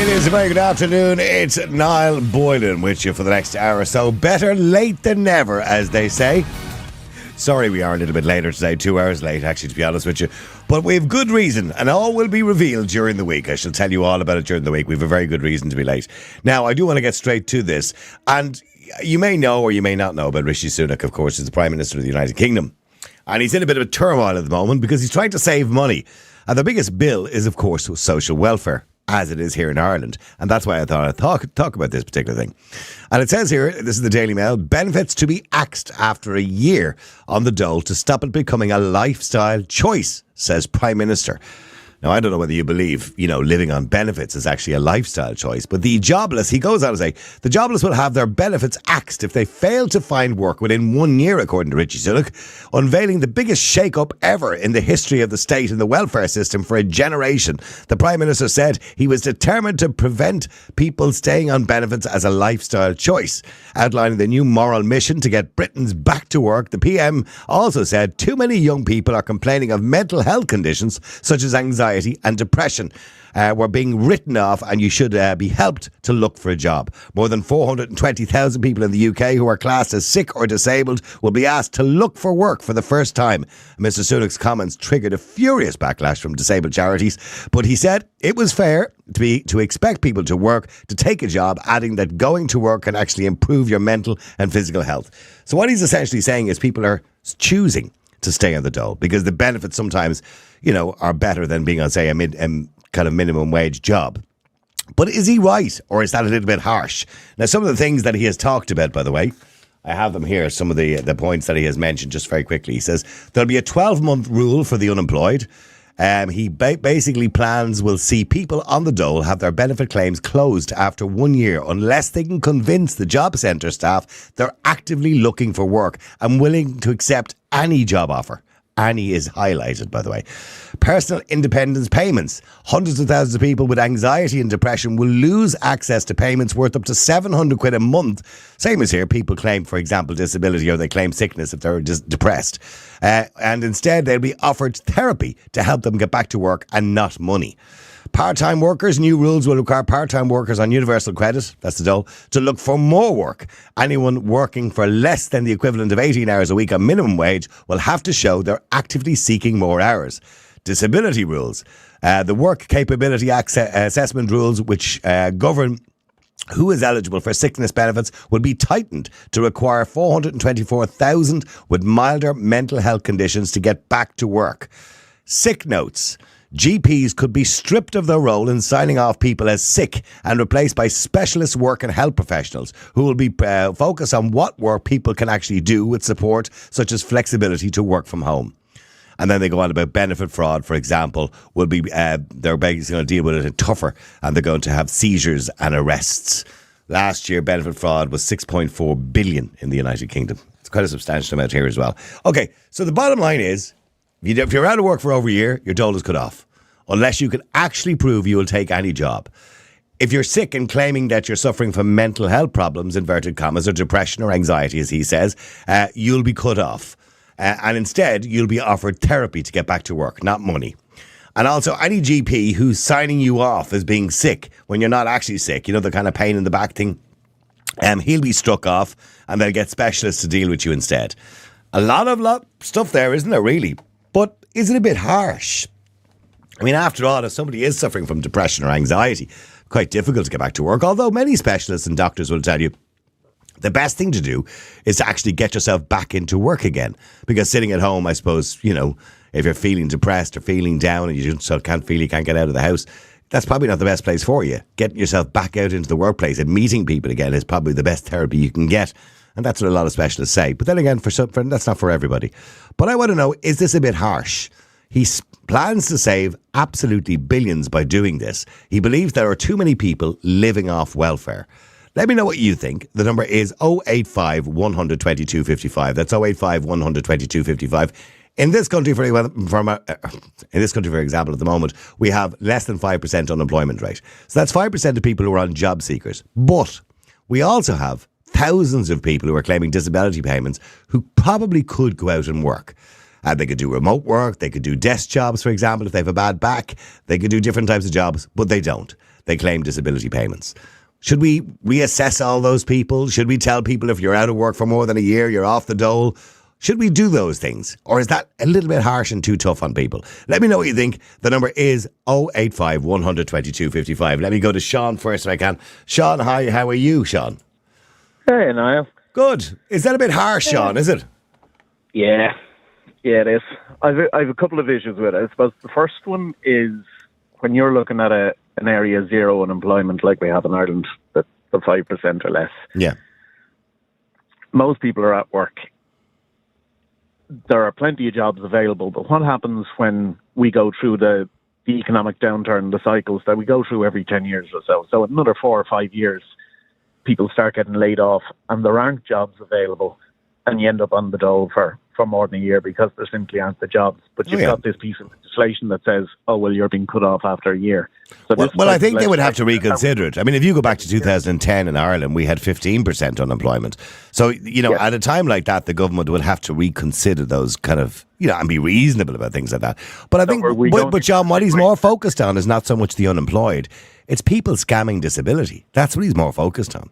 It is a very good afternoon. It's Niall Boylan with you for the next hour or so. Better late than never, as they say. Sorry we are a little bit later today, 2 hours late actually, to be honest with you. But we have good reason, and all will be revealed during the week. I shall tell you all about it during the week. We have a very good reason to be late. Now, I do want to get straight to this. And you may know or you may not know about Rishi Sunak, of course, is the Prime Minister of the United Kingdom. And he's in a bit of a turmoil at the moment because he's trying to save money. And the biggest bill is, of course, social welfare, as it is here in Ireland. And that's why I thought I'd talk about this particular thing. And it says here, this is the Daily Mail, benefits to be axed after a year on the dole to stop it becoming a lifestyle choice, says Prime Minister. Now, I don't know whether you believe, living on benefits is actually a lifestyle choice, but the jobless, he goes on to say, the jobless will have their benefits axed if they fail to find work within 1 year, according to Richie Sunak, unveiling the biggest shake-up ever in the history of the state and the welfare system for a generation. The Prime Minister said he was determined to prevent people staying on benefits as a lifestyle choice. Outlining the new moral mission to get Britons back to work, the PM also said too many young people are complaining of mental health conditions such as anxiety and depression were being written off, and you should be helped to look for a job. More than 420,000 people in the UK who are classed as sick or disabled will be asked to look for work for the first time. Mr Sunak's comments triggered a furious backlash from disabled charities, but he said it was fair to expect people to work to take a job, adding that going to work can actually improve your mental and physical health. So what he's essentially saying is people are choosing to stay on the dole because the benefits sometimes, are better than being on, say, a kind of minimum wage job. But is he right, or is that a little bit harsh? Now, some of the things that he has talked about, by the way, I have them here, some of the points that he has mentioned just very quickly. He says there'll be a 12-month rule for the unemployed. He basically plans will see people on the dole have their benefit claims closed after 1 year unless they can convince the job centre staff they're actively looking for work and willing to accept any job offer. Annie is highlighted, by the way. Personal independence payments. Hundreds of thousands of people with anxiety and depression will lose access to payments worth up to 700 quid a month. Same as here, people claim, for example, disability or they claim sickness if they're just depressed. And instead, they'll be offered therapy to help them get back to work and not money. Part-time workers, new rules will require part-time workers on universal credit, that's the dole, to look for more work. Anyone working for less than the equivalent of 18 hours a week on minimum wage will have to show they're actively seeking more hours. Disability rules. The work capability assessment rules which govern who is eligible for sickness benefits will be tightened to require 424,000 with milder mental health conditions to get back to work. Sick notes. GPs could be stripped of their role in signing off people as sick and replaced by specialist work and health professionals who will be focused on what work people can actually do with support such as flexibility to work from home. And then they go on about benefit fraud, for example, will be they're basically going to deal with it tougher, and they're going to have seizures and arrests. Last year, benefit fraud was 6.4 billion in the United Kingdom. It's quite a substantial amount here as well. Okay, so the bottom line is, if you're out of work for over a year, your dole is cut off. Unless you can actually prove you will take any job. If you're sick and claiming that you're suffering from mental health problems, inverted commas, or depression or anxiety, as he says, you'll be cut off. And instead, you'll be offered therapy to get back to work, not money. And also, any GP who's signing you off as being sick when you're not actually sick, the kind of pain in the back thing, he'll be struck off and they'll get specialists to deal with you instead. A lot of stuff there, isn't there, really? But is it a bit harsh? I mean, after all, if somebody is suffering from depression or anxiety, quite difficult to get back to work, although many specialists and doctors will tell you the best thing to do is to actually get yourself back into work again. Because sitting at home, I suppose, if you're feeling depressed or feeling down and you just can't get out of the house, that's probably not the best place for you. Getting yourself back out into the workplace and meeting people again is probably the best therapy you can get. And that's what a lot of specialists say. But then again, that's not for everybody. But I want to know, is this a bit harsh? He plans to save absolutely billions by doing this. He believes there are too many people living off welfare. Let me know what you think. The number is 085 100 22 55. That's 085 100 22 55. In this country, for example, at the moment, we have less than 5% unemployment rate. So that's 5% of people who are on job seekers. But we also have thousands of people who are claiming disability payments who probably could go out and work. They could do remote work, they could do desk jobs, for example, if they have a bad back. They could do different types of jobs, but they don't. they claim disability payments. Should we reassess all those people? Should we tell people if you're out of work for more than a year, you're off the dole? Should we do those things? Or is that a little bit harsh and too tough on people? Let me know what you think. The number is 085 122 55. Let me go to Sean first if I can. Sean, hi. How are you, Sean? Hey, Niall. Good. Is that a bit harsh, Sean, is it? Yeah, it is. I've a couple of issues with it. I suppose the first one is when you're looking at an area zero unemployment like we have in Ireland, the 5% or less. Yeah. Most people are at work. There are plenty of jobs available, but what happens when we go through the economic downturn, the cycles that we go through every 10 years or so? So in another 4 or 5 years, people start getting laid off and there aren't jobs available and you end up on the dole for more than a year because there simply aren't the jobs. But you've got this piece of legislation that says, oh, well, you're being cut off after a year. So well, I think they would have to reconsider it. I mean, if you go back to 2010 in Ireland, we had 15% unemployment. So, at a time like that, the government would have to reconsider those kind of, and be reasonable about things like that. But I think, but John, what he's more focused on is not so much the unemployed. It's people scamming disability. That's what he's more focused on.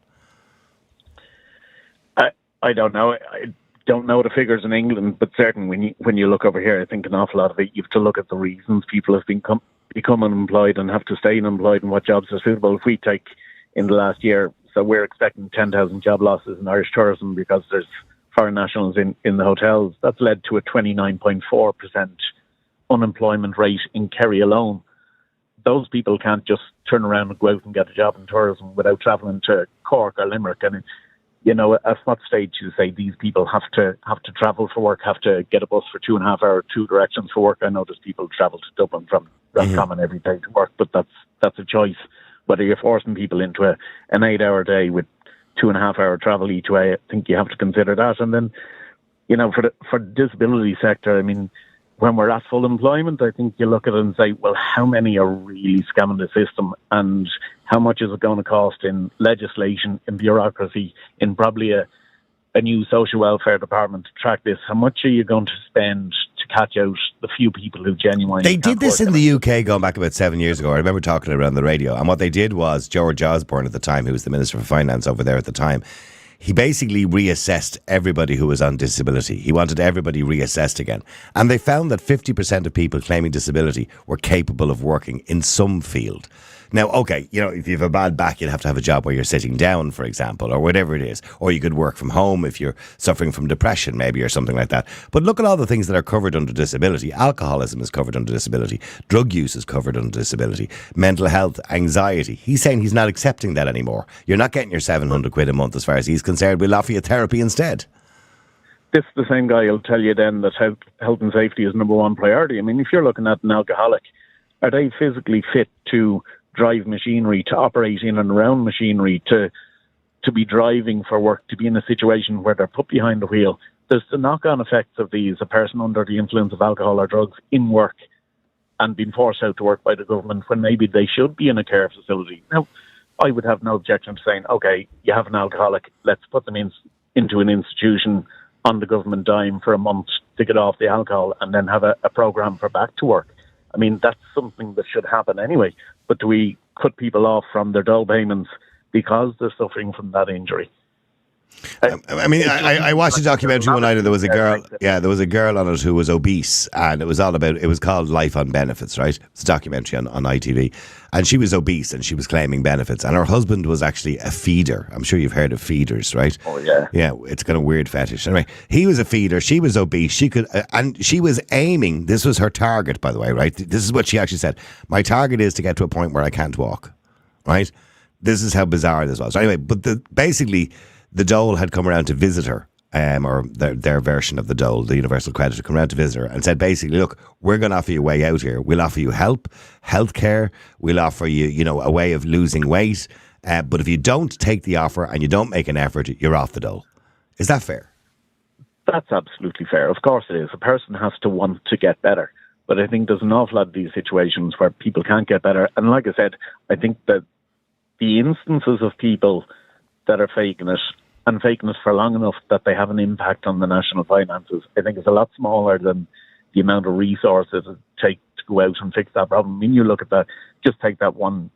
I don't know. I don't know the figures in England, but certainly when you look over here, I think an awful lot of it, you have to look at the reasons people have become unemployed and have to stay unemployed and what jobs are suitable. If we take in the last year, so we're expecting 10,000 job losses in Irish tourism because there's foreign nationals in the hotels. That's led to a 29.4% unemployment rate in Kerry alone. Those people can't just turn around and go out and get a job in tourism without travelling to Cork or Limerick. And at what stage you say these people have to travel for work, have to get a bus for 2.5 hours, two directions for work? I know there's people who travel to Dublin from Roscommon every day to work, but that's a choice. Whether you're forcing people into an 8-hour day with 2.5 hour travel each way, I think you have to consider that. And then, for the disability sector, I mean, when we're at full employment, I think you look at it and say, well, how many are really scamming the system and how much is it going to cost in legislation, in bureaucracy, in probably a new social welfare department to track this? How much are you going to spend to catch out the few people who genuinely They did this in the UK going back about 7 years ago. I remember talking around the radio. And what they did was George Osborne at the time, who was the Minister for Finance over there at the time, he basically reassessed everybody who was on disability. He wanted everybody reassessed again. And they found that 50% of people claiming disability were capable of working in some field. Now, okay, if you have a bad back, you'd have to have a job where you're sitting down, for example, or whatever it is. Or you could work from home if you're suffering from depression, maybe, or something like that. But look at all the things that are covered under disability. Alcoholism is covered under disability. Drug use is covered under disability. Mental health, anxiety. He's saying he's not accepting that anymore. You're not getting your 700 quid a month as far as he's concerned. We'll offer you therapy instead. This is the same guy who'll tell you then that health and safety is number one priority. I mean, if you're looking at an alcoholic, are they physically fit to drive machinery, to operate in and around machinery, to be driving for work, to be in a situation where they're put behind the wheel? There's the knock-on effects of these, a person under the influence of alcohol or drugs in work and being forced out to work by the government when maybe they should be in a care facility. Now, I would have no objection to saying, okay, you have an alcoholic, let's put them into an institution on the government dime for a month to get off the alcohol and then have a programme for back to work. I mean, that's something that should happen anyway. But do we cut people off from their dole payments because they're suffering from that injury? I watched a documentary one night and there was a girl on it who was obese, and it was called Life on Benefits, right? It's a documentary on ITV, and she was obese and she was claiming benefits, and her husband was actually a feeder. I'm sure you've heard of feeders, right? Oh yeah. Yeah, it's kind of weird fetish. Anyway, he was a feeder, she was obese, and she was aiming, this was her target, by the way, right? This is what she actually said. My target is to get to a point where I can't walk, right? This is how bizarre this was. Anyway, but basically the dole had come around to visit her, or their version of the dole, the universal credit, had come around to visit her and said basically, look, we're going to offer you a way out here. We'll offer you help, healthcare. We'll offer you, a way of losing weight. But if you don't take the offer and you don't make an effort, you're off the dole. Is that fair? That's absolutely fair. Of course it is. A person has to want to get better. But I think there's an awful lot of these situations where people can't get better. And like I said, I think that the instances of people that are faking it and faking it for long enough that they have an impact on the national finances, I think is a lot smaller than the amount of resources it takes to go out and fix that problem. I mean, you look at that, just take that one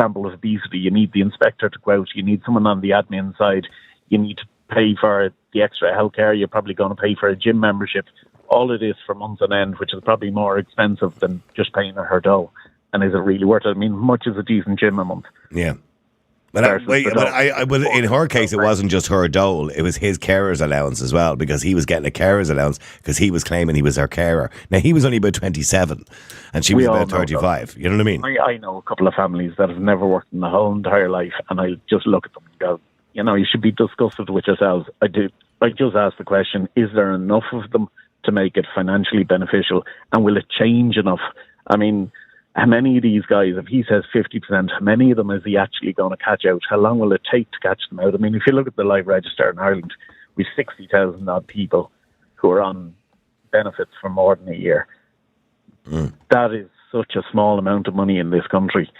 example of obesity, you need the inspector to go out, you need someone on the admin side, you need to pay for the extra healthcare, you're probably going to pay for a gym membership. All it is for months on end, which is probably more expensive than just paying her dough. And is it really worth it? I mean, much is a decent gym a month? Yeah. But in her case, it wasn't just her dole. It was his carer's allowance as well, because he was getting a carer's allowance because he was claiming he was her carer. Now, he was only about 27 and she was about 35. You know what I mean? I know a couple of families that have never worked in the whole entire life, and I just look at them and go, you should be disgusted with yourselves. I just ask the question, is there enough of them to make it financially beneficial? And will it change enough? I mean, how many of these guys, if he says 50%, how many of them is he actually going to catch out? How long will it take to catch them out? I mean, if you look at the live register in Ireland, we've 60,000 odd people who are on benefits for more than a year. That is such a small amount of money in this country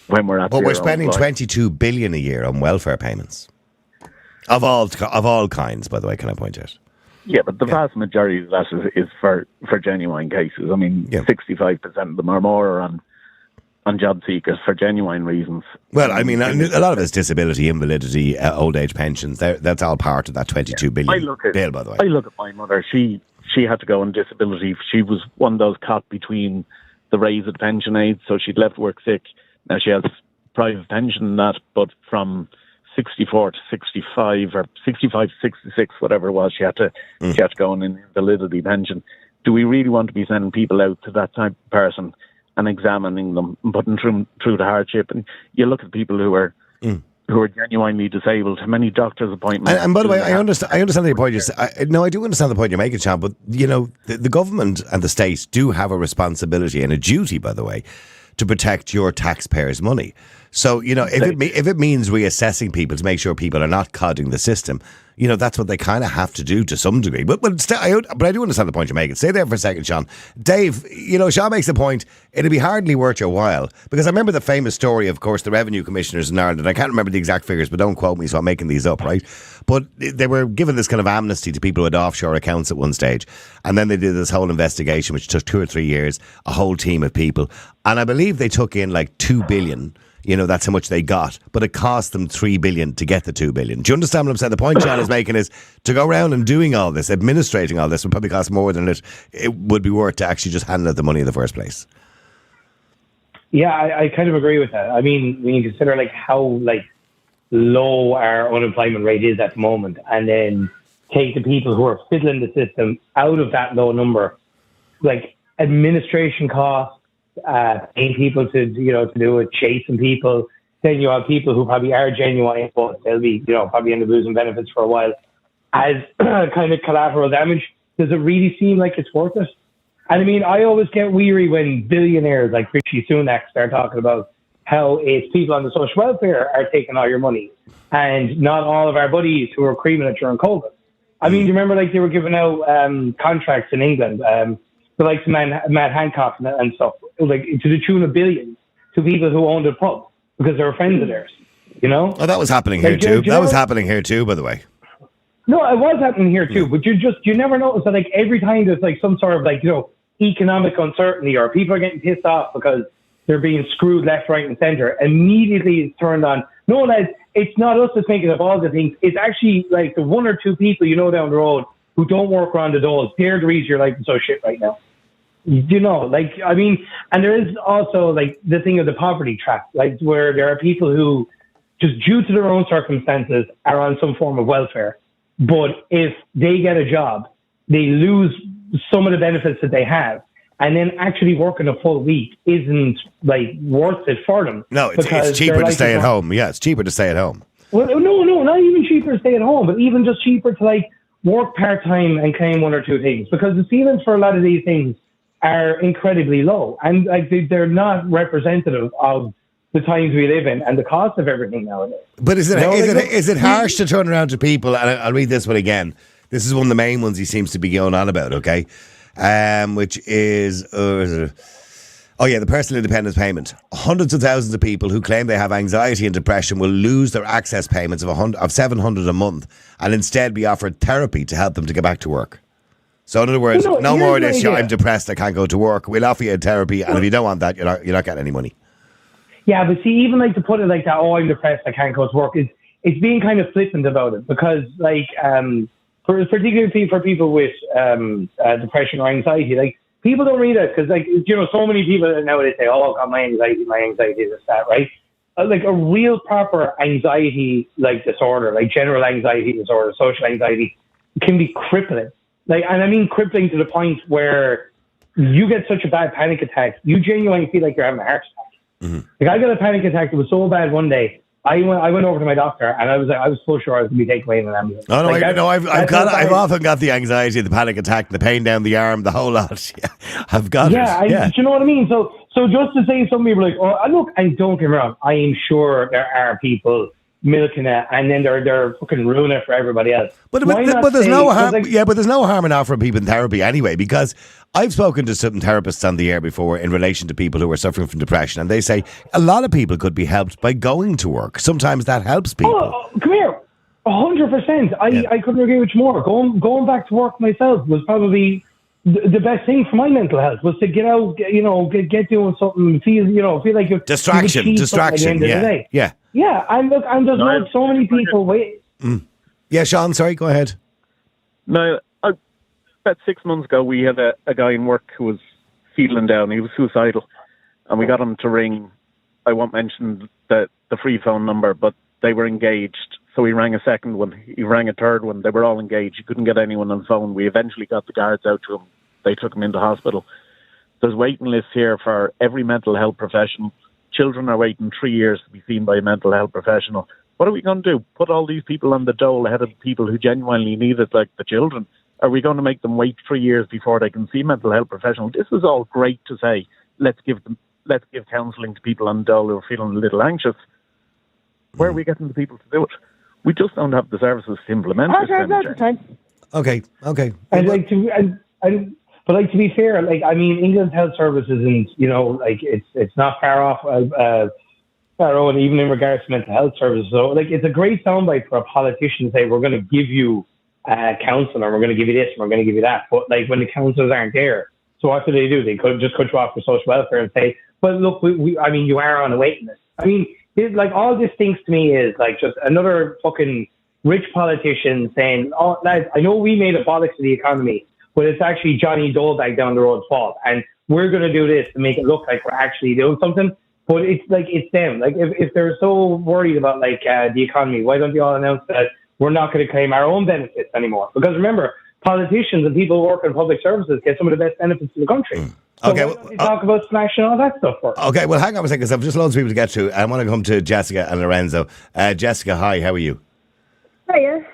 when we're at. But we're spending 22 billion a year on welfare payments of all kinds. By the way, can I point out? Yeah, but the vast majority of that is for genuine cases. I mean, 65% of them or more are on job seekers for genuine reasons. Well, I mean, a lot of it's disability, invalidity, old age pensions. That's all part of that 22 billion bill, by the way. I look at my mother. She had to go on disability. She was one of those caught between the raise of the pension age, so she'd left work sick. Now she has private pension and that, but from 64 to 65 or 65 to 66, whatever it was, she had to go on an invalidity pension. Do we really want to be sending people out to that type of person and examining them and putting through the hardship? And you look at people who are genuinely disabled. How many doctor's appointments? And by the way, I understand the point. I do understand the point you're making, Sean. But the government and the state do have a responsibility and a duty, by the way, to protect your taxpayers' money. So, if it means reassessing people to make sure people are not codding the system, that's what they kind of have to do to some degree. But I do understand the point you're making. Stay there for a second, Sean. Dave, Sean makes the point, it'd be hardly worth your while. Because I remember the famous story, of course, the revenue commissioners in Ireland, and I can't remember the exact figures, but don't quote me, so I'm making these up, right? But they were given this kind of amnesty to people who had offshore accounts at one stage. And then they did this whole investigation, which took 2 or 3 years, a whole team of people. And I believe they took in like 2 billion. That's how much they got. But it cost them 3 billion to get the 2 billion. Do you understand what I'm saying? The point Sean is making is to go around and doing all this, administrating all this would probably cost more than it would be worth to actually just handle out the money in the first place. Yeah, I kind of agree with that. I mean, when you consider how low our unemployment rate is at the moment, and then take the people who are fiddling the system out of that low number, administration costs, paying people to do it, chasing people. Then you have people who probably are genuine, but they'll be probably end up losing benefits for a while as kind of collateral damage. Does it really seem like it's worth it? And I mean, I always get weary when billionaires like Richie Sunak start talking about how it's people on the social welfare are taking all your money and not all of our buddies who are creaming it during COVID. I mean, do you remember they were giving out contracts in England, the likes of Matt Hancock and stuff, to the tune of billions to people who owned a pub because they were friends of theirs, Oh, that was happening here too. That was happening here too, by the way. No, it was happening here too, but you never notice that every time there's some sort of economic uncertainty or people are getting pissed off because they're being screwed left, right and centre, immediately it's turned on. No, lads, it's not us that's making up all the things. It's actually the 1 or 2 people down the road who don't work around the doors. They're the reason your life is so shit right now. I mean, and there is also the thing of the poverty trap, where there are people who just due to their own circumstances are on some form of welfare. But if they get a job, they lose some of the benefits that they have. And then actually working a full week isn't worth it for them. No, it's cheaper to stay at home. Yeah, it's cheaper to stay at home. Well, no, not even cheaper to stay at home, but even just cheaper to work part-time and claim 1 or 2 things, because the ceilings for a lot of these things are incredibly low, and they're not representative of the times we live in and the cost of everything nowadays. But is it harsh to turn around to people, and I'll read this one again. This is one of the main ones he seems to be going on about, okay? Which is the personal independence payment. Hundreds of thousands of people who claim they have anxiety and depression will lose their access payments of $700 a month and instead be offered therapy to help them to get back to work. So in other words, no more of this, I'm depressed, I can't go to work. We'll offer you a therapy, and if you don't want that, you're not getting any money. Yeah, but see, even like to put it like that, oh, I'm depressed, I can't go to work, it's being kind of flippant about it because, like, particularly for people with depression or anxiety, like, people don't read it because, like, so many people nowadays say, oh, God, my anxiety is that, right? Like, a real proper anxiety, like, disorder, like general anxiety disorder, social anxiety, can be crippling. Like, and I mean crippling to the point where you get such a bad panic attack, you genuinely feel like you're having a heart attack. Mm-hmm. Like, I got a panic attack that was so bad one day. I went over to my doctor and I was so sure I was going to be taken away in an ambulance. Oh no, I've often got the anxiety, the panic attack, the pain down the arm, the whole lot. Yeah, I've got it. Yeah, do you know what I mean? So just to say, some people are like, oh, look, and don't get me wrong, I am sure there are people milking it, and then they're fucking ruining it for everybody else. But there's no harm. But there's no harm in offering people therapy anyway, because I've spoken to some therapists on the air before in relation to people who are suffering from depression, and they say a lot of people could be helped by going to work. Sometimes that helps people. Come here, 100%. I couldn't agree with you more. Going back to work myself was probably the best thing for my mental health, was to get out, get doing something, feel like you're distraction. At the end of the day. Yeah, and look, and there's so many people wait. Yeah, Sean, sorry, go ahead. No, about 6 months ago, we had a guy in work who was feeling down. He was suicidal, and we got him to ring. I won't mention the free phone number, but they were engaged. So he rang a second one. He rang a third one. They were all engaged. He couldn't get anyone on the phone. We eventually got the guards out to him. They took him into hospital. There's waiting lists here for every mental health professional. Children are waiting 3 years to be seen by a mental health professional. What are we going to do? Put all these people on the dole ahead of the people who genuinely need it, like the children? Are we going to make them wait 3 years before they can see a mental health professional? This is all great to say. Let's give counselling to people on the dole who are feeling a little anxious. Where are we getting the people to do it? We just don't have the services to implement this. Okay. But to be fair, England's health service isn't, it's not far off our own, even in regards to mental health services. So, it's a great soundbite for a politician to say, we're going to give you counsel, or we're going to give you this, and we're going to give you that. But, when the counsellors aren't there, so what do? They could just cut you off for social welfare and say, well, look, you are on a waiting list. All this thinks to me is, just another fucking rich politician saying, oh, lads, I know we made a bollocks to the economy, but it's actually Johnny Dolebag down the road's fault, and we're going to do this to make it look like we're actually doing something. But it's them. If they're so worried about the economy, why don't they all announce that we're not going to claim our own benefits anymore? Because remember, politicians and people who work in public services get some of the best benefits in the country. So okay, why don't they talk about smashing all that stuff first? Okay, well, hang on a second, because I've just loads of people to get to. I want to come to Jessica and Lorenzo. Jessica, hi, how are you? Hiya.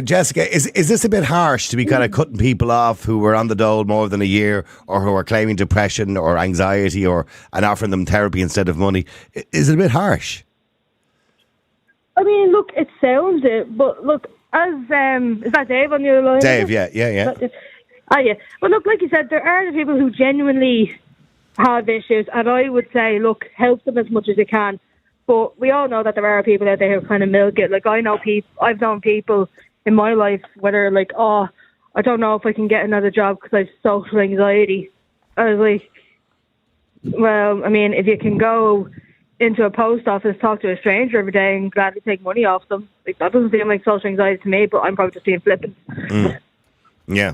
Jessica, is this a bit harsh to be kind of cutting people off who were on the dole more than a year, or who are claiming depression or anxiety, and offering them therapy instead of money? Is it a bit harsh? I mean, look, it sounds it, but look, as is that Dave on your line? Dave, yeah. Yeah. But look, like you said, there are the people who genuinely have issues, and I would say, look, help them as much as you can. But we all know that there are people out there who kind of milk it. I've known people in my life where they're I don't know if I can get another job because I have social anxiety. I was like, well, I mean, if you can go into a post office, talk to a stranger every day and gladly take money off them, that doesn't seem like social anxiety to me, but I'm probably just being flippant. Yeah.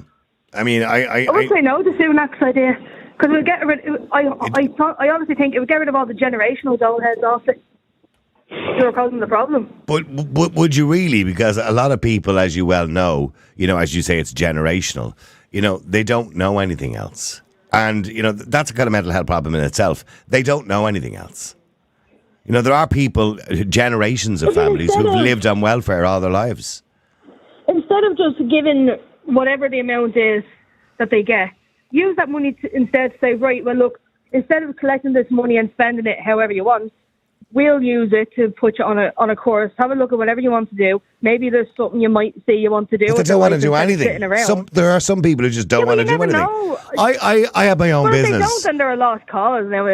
I mean, I would say no to Sunak's idea, because we'll get rid. I honestly think it would get rid of all the generational dole heads off it. You're causing the problem. But would you really? Because a lot of people, as you well know, as you say, it's generational. They don't know anything else. And, that's a kind of mental health problem in itself. They don't know anything else. There are people, generations of families who've lived on welfare all their lives. Instead of just giving whatever the amount is that they get, use that money to instead say, right, well, look, instead of collecting this money and spending it however you want, we'll use it to put you on a course. Have a look at whatever you want to do. Maybe there's something you might see you want to do. But they don't want to do anything. There are some people who just don't want to do anything. I have my own business. If they don't, then they're a lost cause. Now,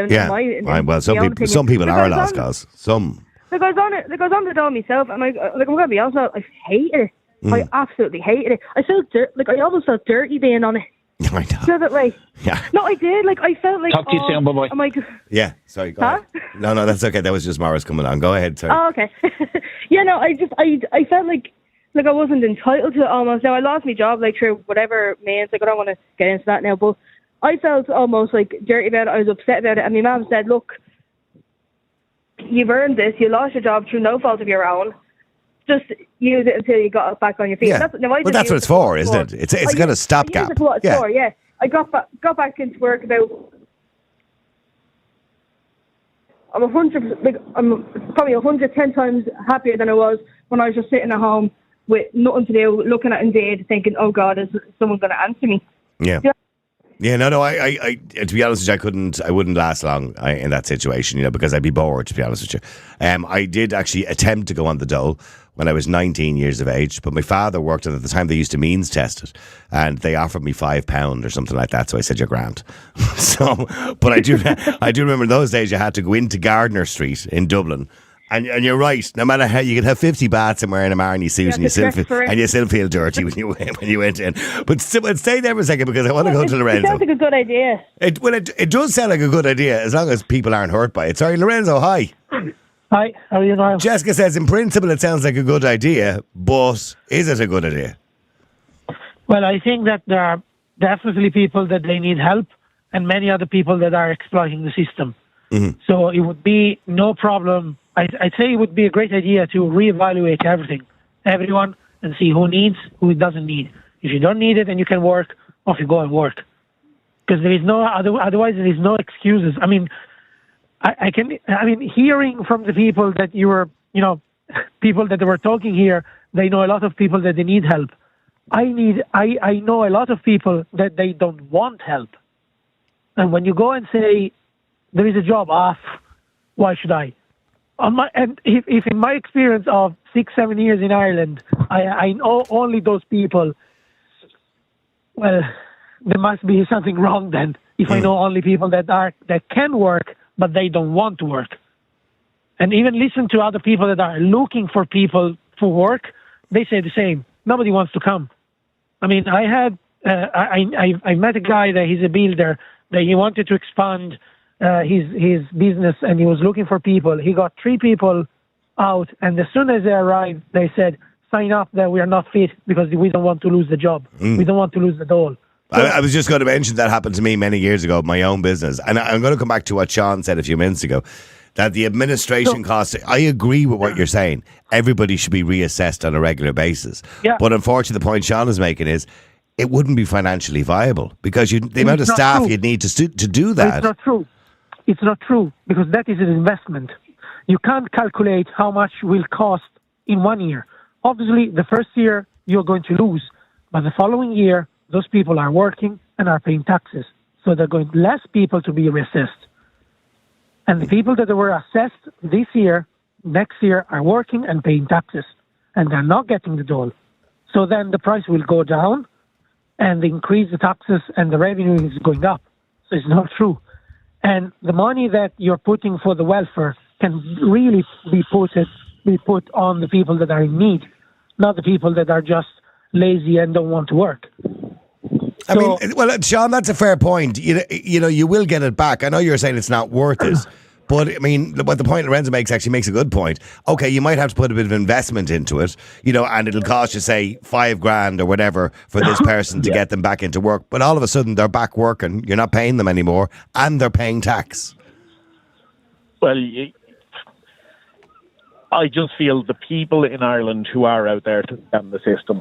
some people are a lost cause. Some. It goes on the dole myself, and I'm going to be honest, I hated it. I absolutely hated it. I almost felt dirty being on it. I know. Feel that way. Yeah. No, I did. Like, I felt like. Talk to you soon, bye-bye. Oh my God. Yeah, sorry, go Huh? ahead. No, that's okay. That was just Morris coming on. Go ahead, sorry. Oh, okay. Yeah, no, I felt like I wasn't entitled to it almost. Now, I lost my job, like, through whatever means. Like, I don't want to get into that now, but I felt almost, like, dirty about it. I was upset about it. And my mum said, look, you've earned this. You lost your job through no fault of your own. Just use it until you got back on your feet. Yeah. But that's what it's for, isn't it? It's got a stopgap. It's what it's for, yeah. I got back into work about. I'm probably 110 times happier than I was when I was just sitting at home with nothing to do, looking at Indeed, thinking, "Oh God, is someone going to answer me?" Yeah. Yeah, no. I to be honest with you, I wouldn't last long in that situation, because I'd be bored, to be honest with you. I did actually attempt to go on the dole when I was 19 years of age, but my father worked, and at the time they used to means test it, and they offered me £5 or something like that, so I said, you're grand. But I do remember those days you had to go into Gardner Street in Dublin. And you're right. No matter how you could have 50 bats and wearing a Marnie suit, and you still feel dirty when you went in. But stay there for a second, because I want to go to Lorenzo. It sounds like a good idea. It does sound like a good idea as long as people aren't hurt by it. Sorry, Lorenzo. Hi. Hi, how are you, Niall? Jessica says, in principle, it sounds like a good idea, but is it a good idea? Well, I think that there are definitely people that they need help, and many other people that are exploiting the system. Mm-hmm. So it would be no problem. I'd say it would be a great idea to reevaluate everyone, and see who needs, who doesn't need. If you don't need it and you can work, off you go and work. Because there is otherwise there is no excuses. I mean, hearing from the people that people that were talking here, they know a lot of people that they need help. I know a lot of people that they don't want help. And when you go and say, there is a job off, why should I? If in my experience of 6-7 years in Ireland, I know only those people, well, there must be something wrong then. If I know only people that can work, but they don't want to work. And even listen to other people that are looking for people for work, they say the same. Nobody wants to come. I mean, I met a guy that he's a builder, that he wanted to expand his business, and he was looking for people. He got 3 people out, and as soon as they arrived, they said, sign up that we are not fit because we don't want to lose the job. We don't want to lose the dole. I was just going to mention that happened to me many years ago, my own business. And I'm going to come back to what Sean said a few minutes ago, that the administration costs, I agree with what you're saying. Everybody should be reassessed on a regular basis. Yeah. But unfortunately, the point Sean is making is it wouldn't be financially viable, because the amount of staff you'd need to do that. It's not true. It's not true, because that is an investment. You can't calculate how much will cost in 1 year. Obviously, the first year you're going to lose, but the following year, those people are working and are paying taxes. So they're going less people to be reassessed. And the people that were assessed this year, next year, are working and paying taxes. And they're not getting the dole. So then the price will go down, and they increase the taxes, and the revenue is going up. So it's not true. And the money that you're putting for the welfare can really be put on the people that are in need, not the people that are just lazy and don't want to work. I mean, well, Sean, that's a fair point. You will get it back. I know you're saying it's not worth it, but I mean, what the point Lorenzo makes actually makes a good point. Okay, you might have to put a bit of investment into it, and it'll cost you, say, $5,000 or whatever for this person to get them back into work. But all of a sudden, they're back working. You're not paying them anymore, and they're paying tax. Well, I just feel the people in Ireland who are out there to scam the system,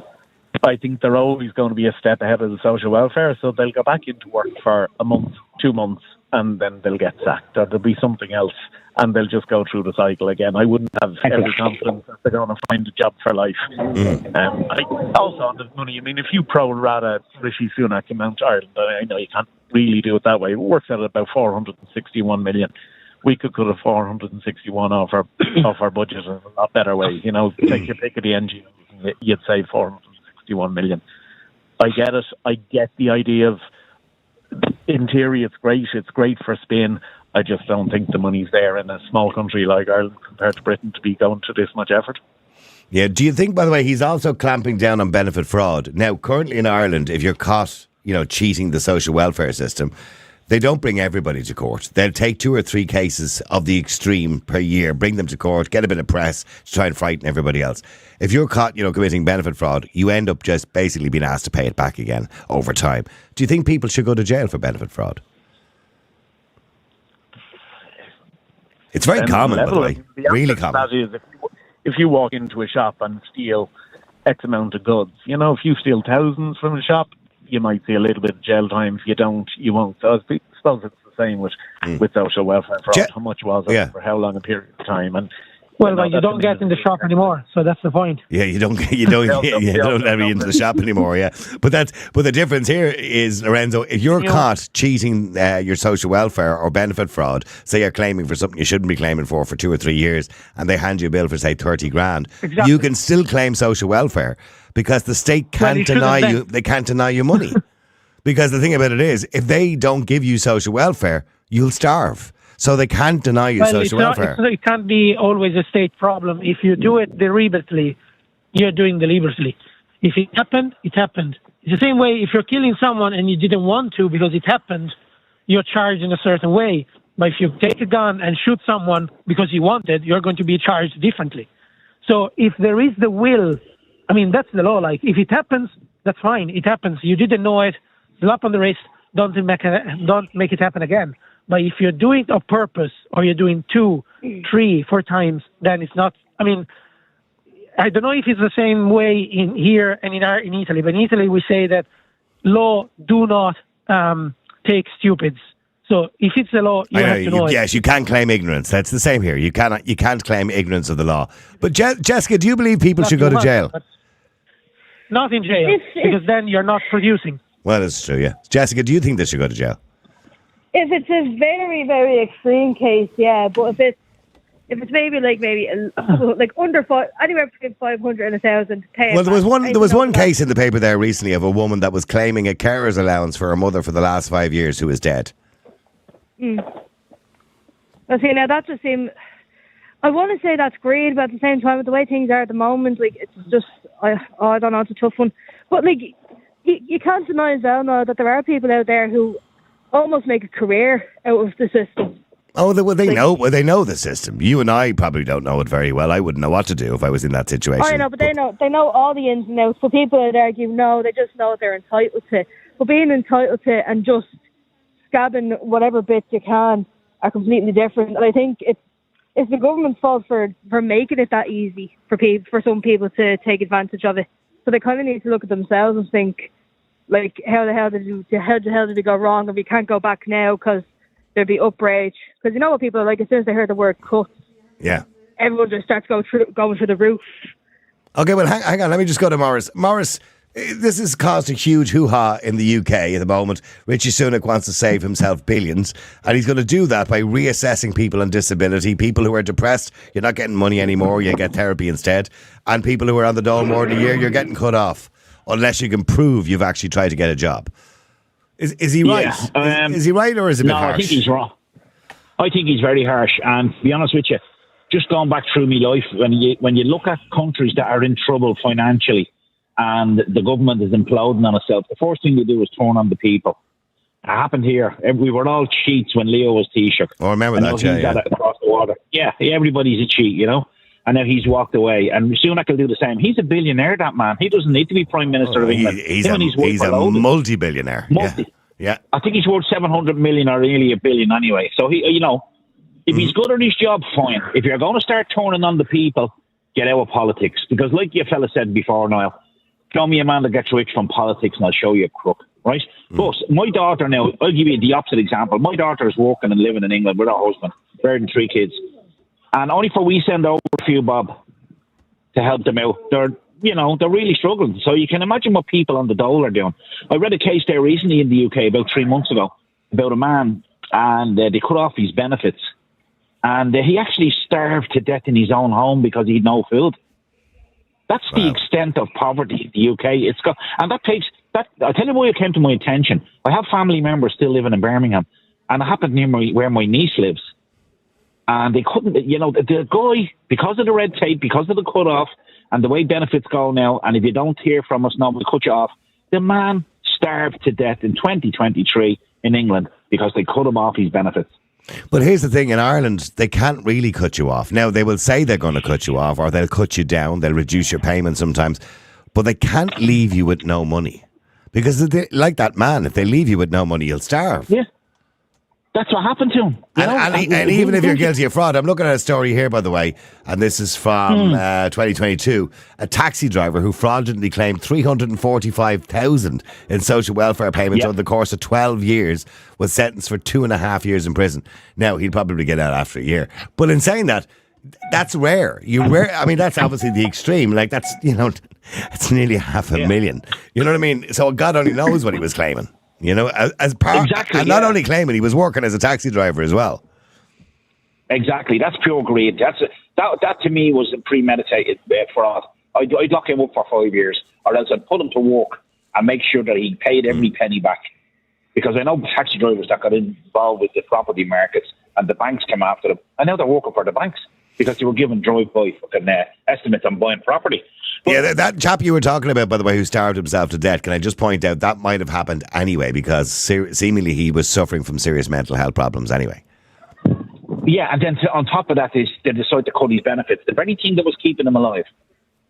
I think they're always going to be a step ahead of the social welfare, so they'll go back into work for a month, 2 months, and then they'll get sacked, or there'll be something else, and they'll just go through the cycle again. I wouldn't have every confidence that they're going to find a job for life. Also on the money, I mean, if you pro-rata Rishi Sunak amount to Ireland, I know you can't really do it that way. It works out at about 461 million. We could cut a 461 off our budget in a lot better way. Take your pick of the NGOs, you'd save 461 million. I get it. I get the idea of, in theory, it's great. It's great for Spain. I just don't think the money's there in a small country like Ireland compared to Britain to be going to this much effort. Yeah. Do you think, by the way, he's also clamping down on benefit fraud? Now, currently in Ireland, if you're caught cheating the social welfare system, they don't bring everybody to court. They'll take 2 or 3 cases of the extreme per year, bring them to court, get a bit of press to try and frighten everybody else. If you're caught, committing benefit fraud, you end up just basically being asked to pay it back again over time. Do you think people should go to jail for benefit fraud? It's very common, by the way. Really common. That is, if you walk into a shop and steal X amount of goods, if you steal thousands from a shop, you might see a little bit of jail time. If you don't, you won't. So I suppose it's the same with social welfare fraud. How much was it for how long a period of time? And you don't get in the shop anymore, so that's the point. Yeah, you don't let me into the shop anymore. Yeah, but the difference here is, Lorenzo, if you're caught cheating your social welfare or benefit fraud, say you're claiming for something you shouldn't be claiming for 2 or 3 years, and they hand you a bill for say 30 grand, you can still claim social welfare because the state can't deny you. They can't deny you money because the thing about it is, if they don't give you social welfare, you'll starve. So they can't deny you social welfare. It can't be always a state problem. If you do it deliberately, you're doing deliberately. If it happened, it happened. It's the same way if you're killing someone and you didn't want to because it happened, you're charged in a certain way. But if you take a gun and shoot someone because you wanted, you're going to be charged differently. So if there is the will, that's the law. Like, if it happens, that's fine. It happens. You didn't know it. Slap on the wrist. Don't make it happen again. But if you're doing it on purpose, or you're doing 2, 3, 4 times, then it's not. I don't know if it's the same way in here and in Italy. But in Italy, we say that law do not take stupids. So if it's the law, you have to know it. Yes, you can't claim ignorance. That's the same here. You can't claim ignorance of the law. But Jessica, do you believe people should go to jail? Not in jail, because then you're not producing. Well, that's true. Yeah, Jessica, do you think they should go to jail? If it's a very, very extreme case, yeah. But if it's maybe like under anywhere between 500 and 1,000 to pay. Well, there was one case in the paper there recently of a woman that was claiming a carer's allowance for her mother for the last 5 years who is dead. Well, see, now that just seems. I want to say that's great, but at the same time, with the way things are at the moment, it's just I don't know, it's a tough one. But you can't deny as well now that there are people out there who almost make a career out of the system. Oh, they know the system. You and I probably don't know it very well. I wouldn't know what to do if I was in that situation. I know, but they know all the ins and outs. For people that argue, no, they just know they're entitled to. But being entitled to and just scabbing whatever bits you can are completely different. And I think it's the government's fault for making it that easy for some people to take advantage of it. So they kind of need to look at themselves and think, like, how the hell did we go wrong? And we can't go back now because there'd be outrage. Because you know what people are like, as soon as they hear the word cuts, everyone just starts going through the roof. Okay, well, hang on. Let me just go to Morris. Morris, this has caused a huge hoo-ha in the UK at the moment. Richie Sunak wants to save himself billions, and he's going to do that by reassessing people on disability. People who are depressed, you're not getting money anymore, you get therapy instead. And people who are on the dole more than a year, you're getting cut off, unless you can prove you've actually tried to get a job. Is he right? Is he right, or is it a bit harsh? I think he's wrong. I think he's very harsh. And to be honest with you, just going back through my life, when you look at countries that are in trouble financially and the government is imploding on itself, the first thing they do is turn on the people. It happened here. We were all cheats when Leo was Taoiseach. Oh, I remember that, yeah. Across the water. Yeah, everybody's a cheat, And now he's walked away. And Sunak will do the same. He's a billionaire, that man. He doesn't need to be Prime Minister of England. He's a multi-billionaire. Yeah. I think he's worth 700 million or nearly a billion anyway. So, if he's good at his job, fine. If you're going to start turning on the people, get out of politics. Because like your fella said before, Niall, show me a man that gets rich from politics and I'll show you a crook, right? But my daughter now, I'll give you the opposite example. My daughter is working and living in England with her husband, bearing 3 kids. And only for we send over a few bob to help them out. They're really struggling. So you can imagine what people on the dole are doing. I read a case there recently in the UK about 3 months ago about a man, and they cut off his benefits. And he actually starved to death in his own home because he had no food. That's the extent of poverty in the UK. I'll tell you why it came to my attention. I have family members still living in Birmingham, and it happened near where my niece lives. And they couldn't, the guy, because of the red tape, because of the cut-off, and the way benefits go now, and if you don't hear from us now, we'll cut you off, the man starve to death in 2023 in England because they cut him off his benefits. But here's the thing, in Ireland, they can't really cut you off. Now, they will say they're going to cut you off, or they'll cut you down, they'll reduce your payment sometimes, but they can't leave you with no money. Because, like that man, if they leave you with no money, you'll starve. Yeah. That's what happened to him. And even if you're guilty of fraud, I'm looking at a story here, by the way, and this is from 2022. A taxi driver who fraudulently claimed $345,000 in social welfare payments over the course of 12 years was sentenced for 2.5 years in prison. Now, he'll probably get out after a year. But in saying that, that's rare. I mean, that's obviously the extreme. Like, that's, it's nearly $500,000. You know what I mean? So God only knows what he was claiming. As part, exactly, and not only claiming, he was working as a taxi driver as well. Exactly, that's pure greed. That to me was a premeditated fraud. I'd lock him up for 5 years, or else I'd put him to work and make sure that he paid every penny back. Because I know taxi drivers that got involved with the property markets, and the banks came after them, and now they're working for the banks because they were given drive-by fucking estimates on buying property. Yeah, that chap you were talking about, by the way, who starved himself to death, can I just point out that might have happened anyway, because seemingly he was suffering from serious mental health problems anyway. Yeah, and then on top of that, they decide to cut his benefits. The very thing that was keeping him alive.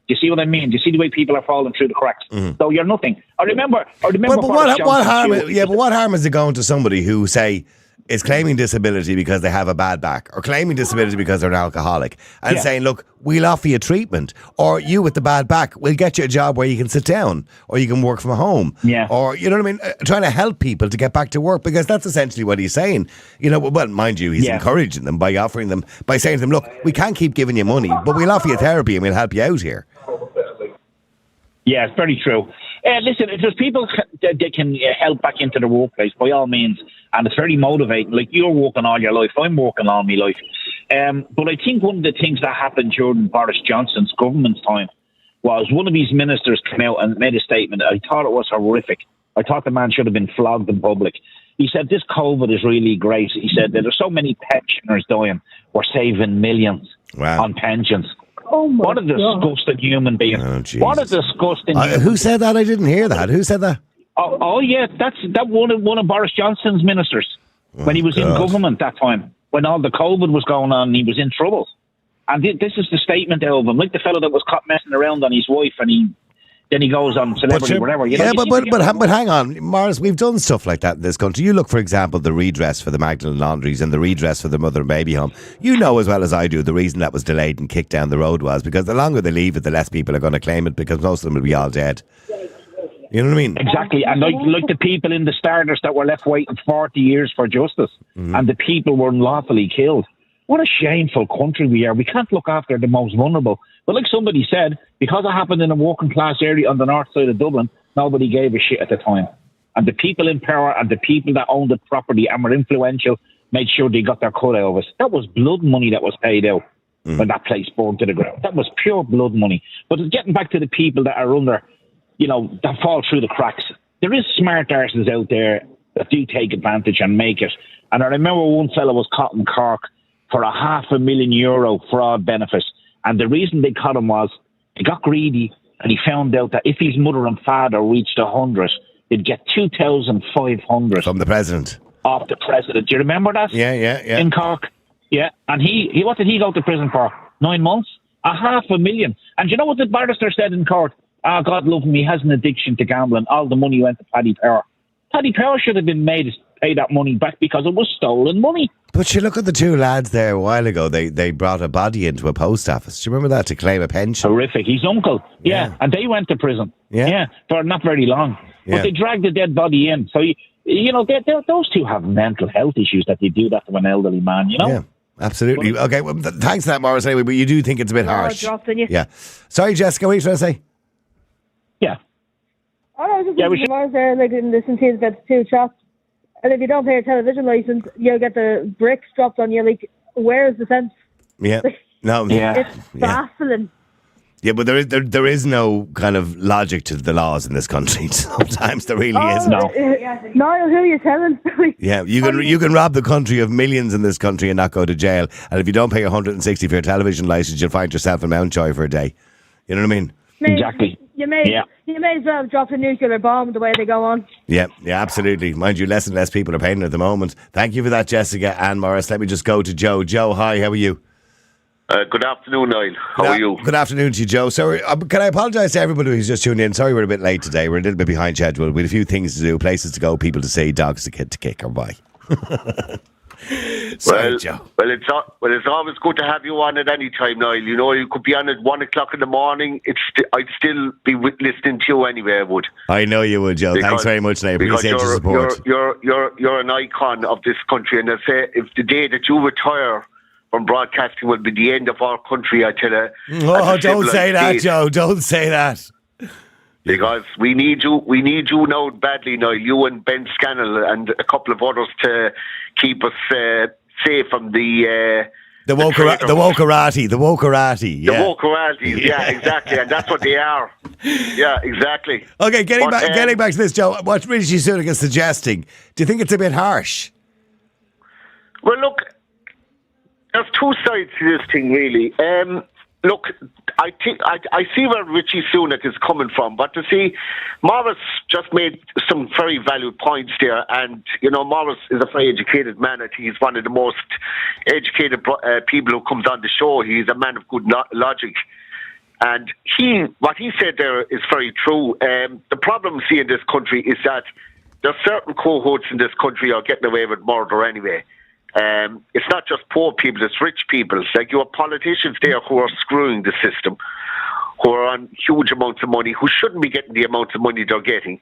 Do you see what I mean? Do you see the way people are falling through the cracks? Mm-hmm. So you're nothing. I remember. But what harm is it going to somebody who, say, is claiming disability because they have a bad back, or claiming disability because they're an alcoholic, and saying, look, we'll offer you treatment, or you with the bad back, we'll get you a job where you can sit down, or you can work from home, or, you know what I mean, trying to help people to get back to work, because that's essentially what he's saying. Well, mind you, he's encouraging them by offering them, by saying to them, look, we can't keep giving you money, but we'll offer you therapy and we'll help you out here. Yeah, it's very true. Listen, if there's people that can help back into the workplace, by all means, and it's very motivating. Like, you're working all your life, I'm working all my life. But I think one of the things that happened during Boris Johnson's government's time was one of these ministers came out and made a statement. I thought it was horrific. I thought the man should have been flogged in public. He said, this COVID is really great. He said that there's so many pensioners dying. We're saving millions on pensions. Oh my what a disgusting human being. Oh, what a disgusting human Who said that? I didn't hear that. Who said that? Oh yeah, that's one of Boris Johnson's ministers when he was in government that time, when all the COVID was going on and he was in trouble. And this is the statement out of him, like the fellow that was caught messing around on his wife, and then he goes on celebrity, whatever. But hang on, Morris, we've done stuff like that in this country. You look, for example, the redress for the Magdalene laundries and the redress for the mother and baby home. You know as well as I do the reason that was delayed and kicked down the road was because the longer they leave it, the less people are going to claim it, because most of them will be all dead. You know what I mean? Exactly. And like the people in the starters that were left waiting 40 years for justice, and the people were unlawfully killed. What a shameful country we are. We can't look after the most vulnerable. But like somebody said, because it happened in a working class area on the north side of Dublin, nobody gave a shit at the time. And the people in power and the people that owned the property and were influential made sure they got their cut out of it. That was blood money that was paid out when that place burned to the ground. That was pure blood money. But getting back to the people that are under, that fall through the cracks, there is smart arses out there that do take advantage and make it. And I remember one fellow was caught in Cork for a €500,000 fraud benefit. And the reason they caught him was he got greedy and he found out that if his mother and father reached 100, they'd get 2,500 from the president. Off the president. Do you remember that? Yeah. In Cork. Yeah. And he what did he go to prison for? 9 months? $500,000. And you know what the barrister said in court? God love him, he has an addiction to gambling. All the money went to Paddy Power. Paddy Power should have been made to pay that money back because it was stolen money. But you look at the two lads there a while ago, they brought a body into a post office. Do you remember that, to claim a pension? Horrific. His uncle. Yeah. And they went to prison. Yeah. For not very long. But they dragged the dead body in. So, those two have mental health issues that they do that to an elderly man, Yeah. Absolutely. Okay, well, thanks for that, Morris, anyway, but you do think it's a bit harsh. Yeah. Sorry, Jessica, what are you trying to say? Yeah. I was just thinking Morris there, like in the St. That's 2 shots. And if you don't pay your television license, you'll get the bricks dropped on you. Like, where's the sense? Yeah. No. It's baffling. Yeah, but there is no kind of logic to the laws in this country. Sometimes there really isn't. Niall, who are you telling? Yeah, you can rob the country of millions in this country and not go to jail. And if you don't pay 160 for your television license, you'll find yourself in Mountjoy for a day. You know what I mean? Exactly. you may as well drop a nuclear bomb the way they go on. Yeah, absolutely. Mind you, less and less people are paying at the moment. Thank you for that, Jessica and Morris. Let me just go to Joe. Joe, hi, how are you? Good afternoon, Niall. How are you? Good afternoon to you, Joe. Sorry, can I apologise to everybody who's just tuned in? Sorry we're a bit late today. We're a little bit behind schedule. We had a few things to do, places to go, people to see, dogs to kick or buy. Sorry, Joe. Well, it's always good to have you on at any time, Niall. You know, you could be on at 1 o'clock in the morning. I'd still be listening to you anyway. I would. I know you would, Joe. Thanks very much, and I appreciate your support. You're an icon of this country, and I say if the day that you retire from broadcasting will be the end of our country, I tell you. Oh, don't say that, Joe. Don't say that. Because we need you now badly now. You and Ben Scannell and a couple of others to keep us safe from the wokerati. The wokerati. Yeah. The wokeratis, yeah, exactly, and that's what they are. Yeah, exactly. Okay, getting back to this, Joe. What Richie Sunak is suggesting? Do you think it's a bit harsh? Well, look, there's two sides to this thing, really. Look, I think I see where Richie Sunak is coming from, but to see, Morris just made some very valid points there, and you know, Morris is a very educated man. I think he's one of the most educated people who comes on the show. He's a man of good logic, and what he said there is very true. The problem we see in this country is that there's certain cohorts in this country are getting away with murder anyway. It's not just poor people, it's rich people. Like you have politicians there who are screwing the system, who are on huge amounts of money, who shouldn't be getting the amounts of money they're getting.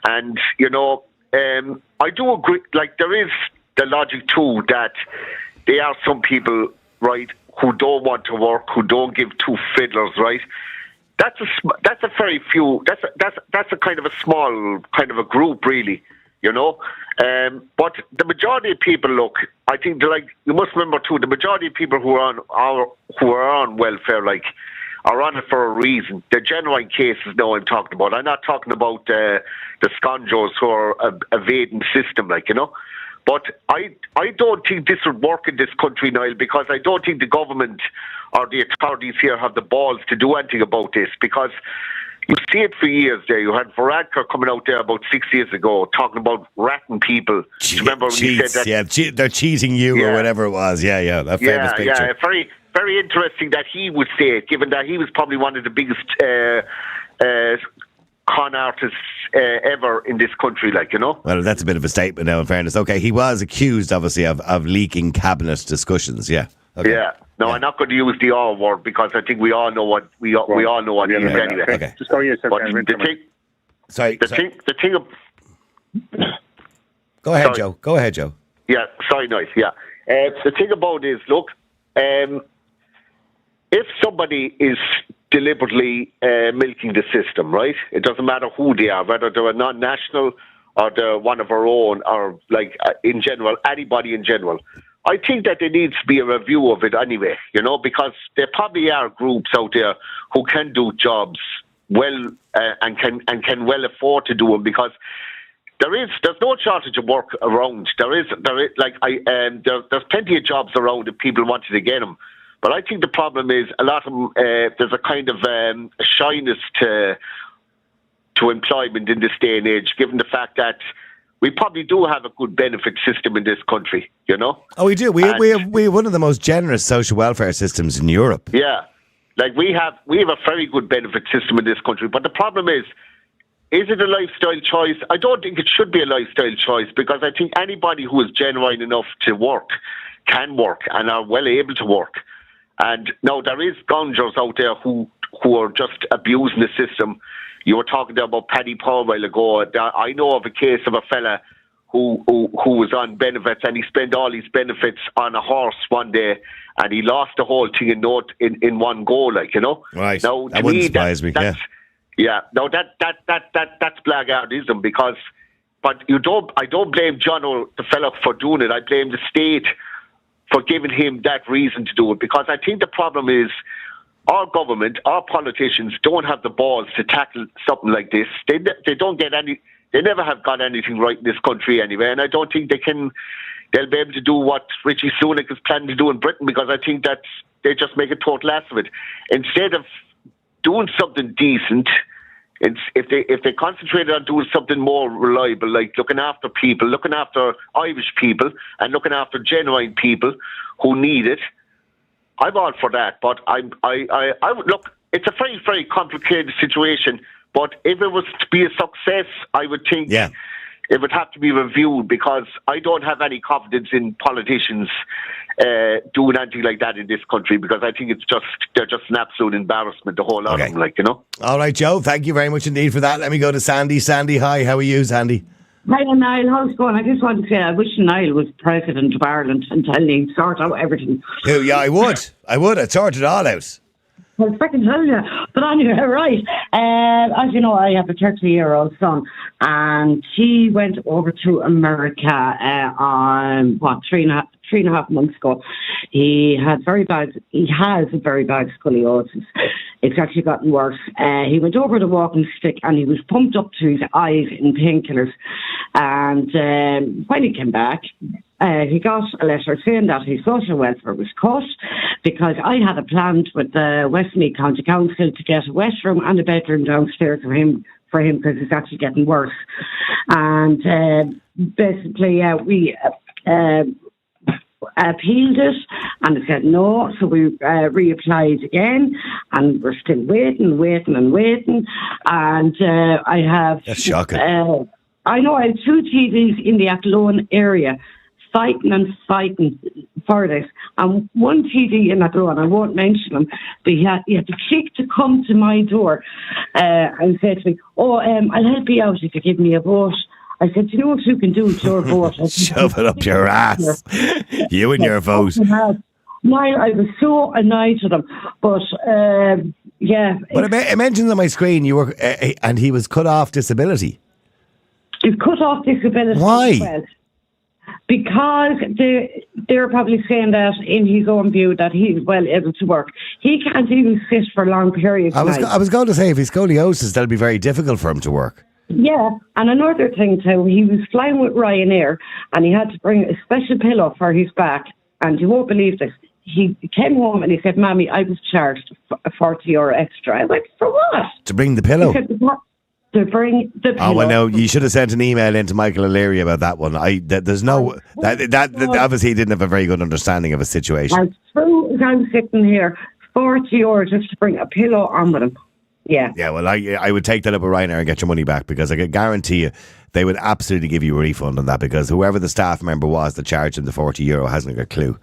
And, you know, I do agree, like there is the logic too that there are some people, right, who don't want to work, who don't give two fiddlers, right? That's a very few, that's a kind of a small kind of a group really, you know. But the majority of people, look, I think, like you must remember too, the majority of people who are on welfare, like, are on it for a reason. The genuine cases, now I'm talking about. I'm not talking about the sconjos who are evading the system, like, you know. But I don't think this would work in this country, Niall, because I don't think the government or the authorities here have the balls to do anything about this, because you see it for years there. You had Varadkar coming out there about 6 years ago talking about ratting people. Remember when he said that? Yeah, they're cheating you or whatever it was. Yeah, that famous picture. Yeah, very, very interesting that he would say it, given that he was probably one of the biggest con artists ever in this country, like, you know. Well, that's a bit of a statement now, in fairness. Okay, he was accused, obviously, of leaking cabinet discussions, yeah. Okay. Yeah. No, I'm not going to use the R word because I think we all know what we all know what it is anyway. Okay. Just go yourself. The thing of. Go ahead, Joe. Go ahead, Joe. Yeah, sorry, nice. Yeah, the thing about it is, look, if somebody is deliberately milking the system, right? It doesn't matter who they are, whether they're a non-national or they're one of our own, or like in general, anybody in general. I think that there needs to be a review of it anyway, you know, because there probably are groups out there who can do jobs well and can well afford to do them, because there's no shortage of work around. There's plenty of jobs around if people wanted to get them. But I think the problem is a lot of them, there's a kind of a shyness to employment in this day and age, given the fact that we probably do have a good benefit system in this country, you know? Oh, we do. We have one of the most generous social welfare systems in Europe. Yeah. Like we have a very good benefit system in this country. But the problem is it a lifestyle choice? I don't think it should be a lifestyle choice, because I think anybody who is genuine enough to work can work and are well able to work. And now there is gongers out there who are just abusing the system. You were talking there about Paddy Power a while ago. I know of a case of a fella who was on benefits, and he spent all his benefits on a horse one day, and he lost the whole thing in one go, like, you know. Right. Now, that wouldn't surprise me. Yeah. No, that's blackguardism, because, but I don't blame John or the fella for doing it. I blame the state for giving him that reason to do it, because I think the problem is our government, our politicians don't have the balls to tackle something like this. They don't get any. They never have got anything right in this country anyway, and I don't think they'll be able to do what Richie Sunak is planning to do in Britain, because I think that they just make a total ass of it. Instead of doing something decent, if they concentrated on doing something more reliable, like looking after people, looking after Irish people, and looking after genuine people who need it, I'm all for that. But I would look. It's a very, very complicated situation. But if it was to be a success, I would think it would have to be reviewed, because I don't have any confidence in politicians doing anything like that in this country, because I think they're just an absolute embarrassment, the whole lot of them, All right, Joe, thank you very much indeed for that. Let me go to Sandy. Sandy, hi, how are you, Sandy? Hi, Niall, how's it going? I just wanted to say I wish Niall was President of Ireland and tell him sort out everything. Yeah, I would. I'd sort it all out. Well, I can tell you. But anyway, right. As you know, I have a 30-year-old son, and he went over to America on, 3.5 months ago. He has a very bad scoliosis. It's actually gotten worse. He went over the walking stick, and he was pumped up to his eyes in painkillers. And when he came back, he got a letter saying that his social welfare was cut, because I had a plan with the Westmeath County Council to get a wet room and a bedroom downstairs for him because it's actually getting worse. And basically, we appealed it, and it said no, so we reapplied again, and we're still waiting. And I have... That's shocking. I know I have 2 TVs in the Athlone area fighting for this. And one TV in Athlone, I won't mention him, but he had to click to come to my door and say to me, I'll help you out if you give me a vote. I said, you know what you can do with your vote? Shove it up your ass. You and your vote. I was so annoyed with him. But, Well, I mentioned on my screen, you were, and he was cut off disability. He's cut off disability. Why? As well. Because they're probably saying that in his own view that he's well able to work. He can't even sit for long periods. I was going to say, if he's scoliosis, that'll be very difficult for him to work. Yeah, and another thing too, he was flying with Ryanair, and he had to bring a special pillow for his back. And you won't believe this. He came home and he said, "Mommy, I was charged €40 extra." I went, "For what?" To bring the pillow. He said, to bring the pillow. Oh, well, no, you should have sent an email into Michael O'Leary about that one. There's no... That obviously he didn't have a very good understanding of a situation. As true as I'm sitting here, €40 just to bring a pillow on with him. Yeah. Yeah, well, I would take that up with Ryanair and get your money back, because I can guarantee you they would absolutely give you a refund on that, because whoever the staff member was that charged him the €40 hasn't got a clue.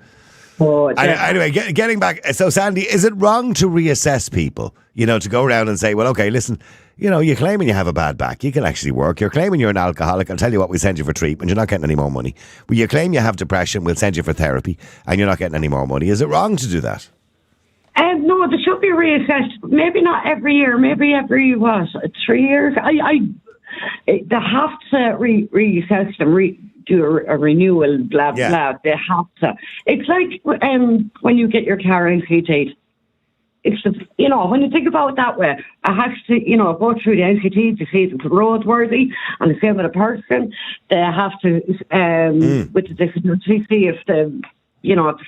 Oh, anyway, getting back, so Sandy, is it wrong to reassess people? To go around and say, well, okay, listen, you're claiming you have a bad back. You can actually work. You're claiming you're an alcoholic. I'll tell you what, we send you for treatment. You're not getting any more money. Well, you claim you have depression. We'll send you for therapy, and you're not getting any more money. Is it wrong to do that? No, they should be reassessed. Maybe not every year. Maybe every 3 years. They have to reassess them. Do a renewal, blah, blah. They have to. It's like when you get your car NCT. It's when you think about it that way, I have to, go through the NCT to see if it's roadworthy, and the same with a person. They have to, with the disability, see if the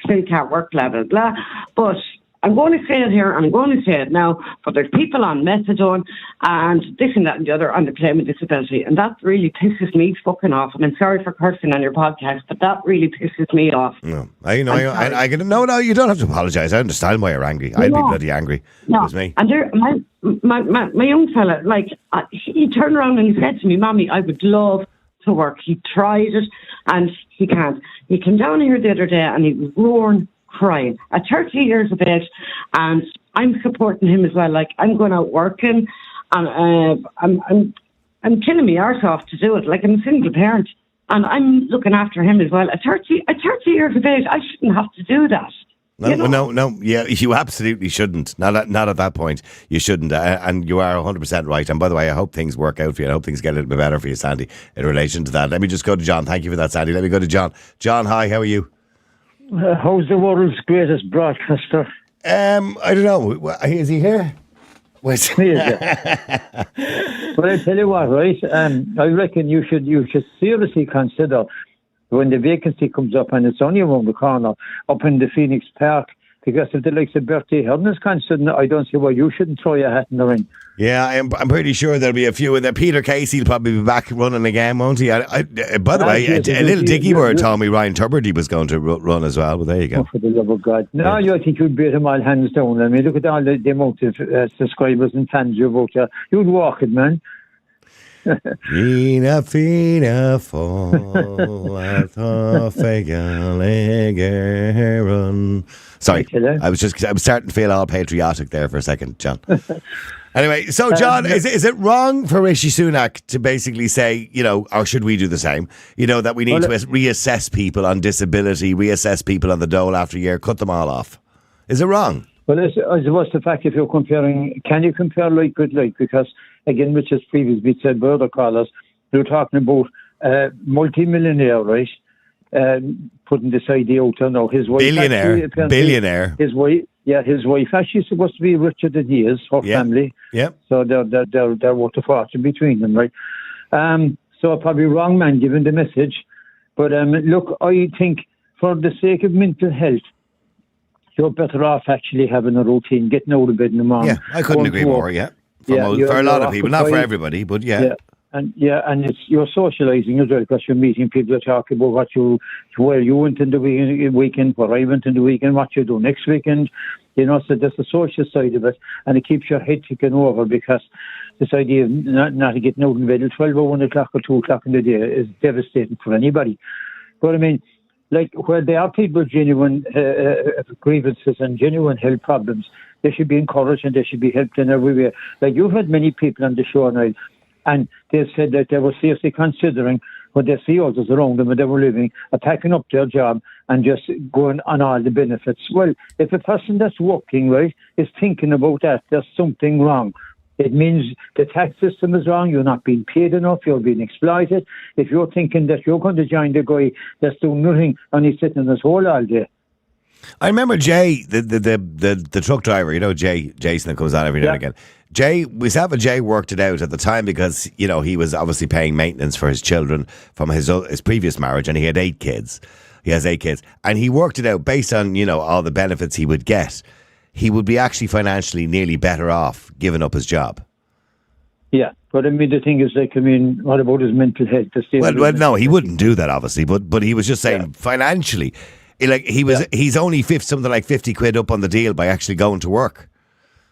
still can't work, blah, blah, blah. But I'm going to say it here, and I'm going to say it now, but there's people on methadone and this and that and the other on the claim of disability, and that really pisses me fucking off. And I'm sorry for cursing on your podcast, but that really pisses me off. No, no, you don't have to apologise. I understand why you're angry. I'd be bloody angry. No, it was me. And my young fella, he turned around and he said to me, "Mommy, I would love to work." He tried it, and he can't. He came down here the other day, and he was roaring, crying at 30 years of age, and I'm supporting him as well. I'm going out working, and I'm killing my arse off to do it. I'm a single parent, and I'm looking after him as well. At 30 years of age, I shouldn't have to do that. No. Yeah, you absolutely shouldn't. Not at that point. You shouldn't. And you are 100% right. And by the way, I hope things work out for you. I hope things get a little bit better for you, Sandy, in relation to that. Let me just go to John. Thank you for that, Sandy. Let me go to John. John, hi. How are you? How's the world's greatest broadcaster? I don't know. Is he here? Where's he? Well, I tell you what, right? I reckon you should seriously consider when the vacancy comes up, and it's only around the corner, up in the Phoenix Park Because if the likes of Bertie Hearn is concerned, I don't see why you shouldn't throw your hat in the ring. Yeah, I'm pretty sure there'll be a few in there. Peter Casey will probably be back running again, won't he? By the way, a little dicky word told me Ryan Tuberty was going to run as well, but there you go. Oh, for the love of God. No, I think you'd beat them all hands down. I mean, look at all the amount of subscribers and fans you've got. You'd walk it, man. Fina, fina, fall at run. Sorry, I was starting to feel all patriotic there for a second, John. Anyway, so John, is it wrong for Rishi Sunak to basically say, or should we do the same? That we need to reassess people on disability, reassess people on the dole after a year, cut them all off. Is it wrong? Well, I suppose the fact if you're comparing, can you compare like with like? Because again, which has previously said by other callers, you're talking about multi-millionaire, right? Putting this idea out there now. His wife, billionaire. His wife actually supposed to be richer than he is. Her family. Yeah. So they're worth a fortune between them, right? So probably wrong man giving the message, but look, I think for the sake of mental health, you're better off actually having a routine, getting out of bed in the morning. Yeah, I couldn't agree more. Yeah, for a lot of people, not for everybody, but yeah. And you're socialising as well because you're meeting people that talk about where you went in the weekend, where I went in the weekend, what you do next weekend. So there's the social side of it, and it keeps your head ticking over because this idea of not getting out in bed at 12 or 1 o'clock or 2 o'clock in the day is devastating for anybody. But I mean, like where there are people genuine grievances and genuine health problems, they should be encouraged and they should be helped in every way. Like you've had many people on the show now, and they said that they were seriously considering when they see others around them and they were living, packing up their job and just going on all the benefits. Well, if a person that's working, right, is thinking about that, there's something wrong. It means the tax system is wrong, you're not being paid enough, you're being exploited. If you're thinking that you're going to join the guy that's doing nothing and he's sitting in his hole all day. I remember Jay, the truck driver, Jason that comes on every now and again. Jay, myself and Jay worked it out at the time because, he was obviously paying maintenance for his children from his previous marriage, and he had 8 kids. He has 8 kids. And he worked it out based on, all the benefits he would get. He would be actually financially nearly better off giving up his job. Yeah, but I mean, the thing is, what about his mental health? Well, no, he wouldn't do that, obviously, but he was just saying financially, he's only something like 50 quid up on the deal by actually going to work.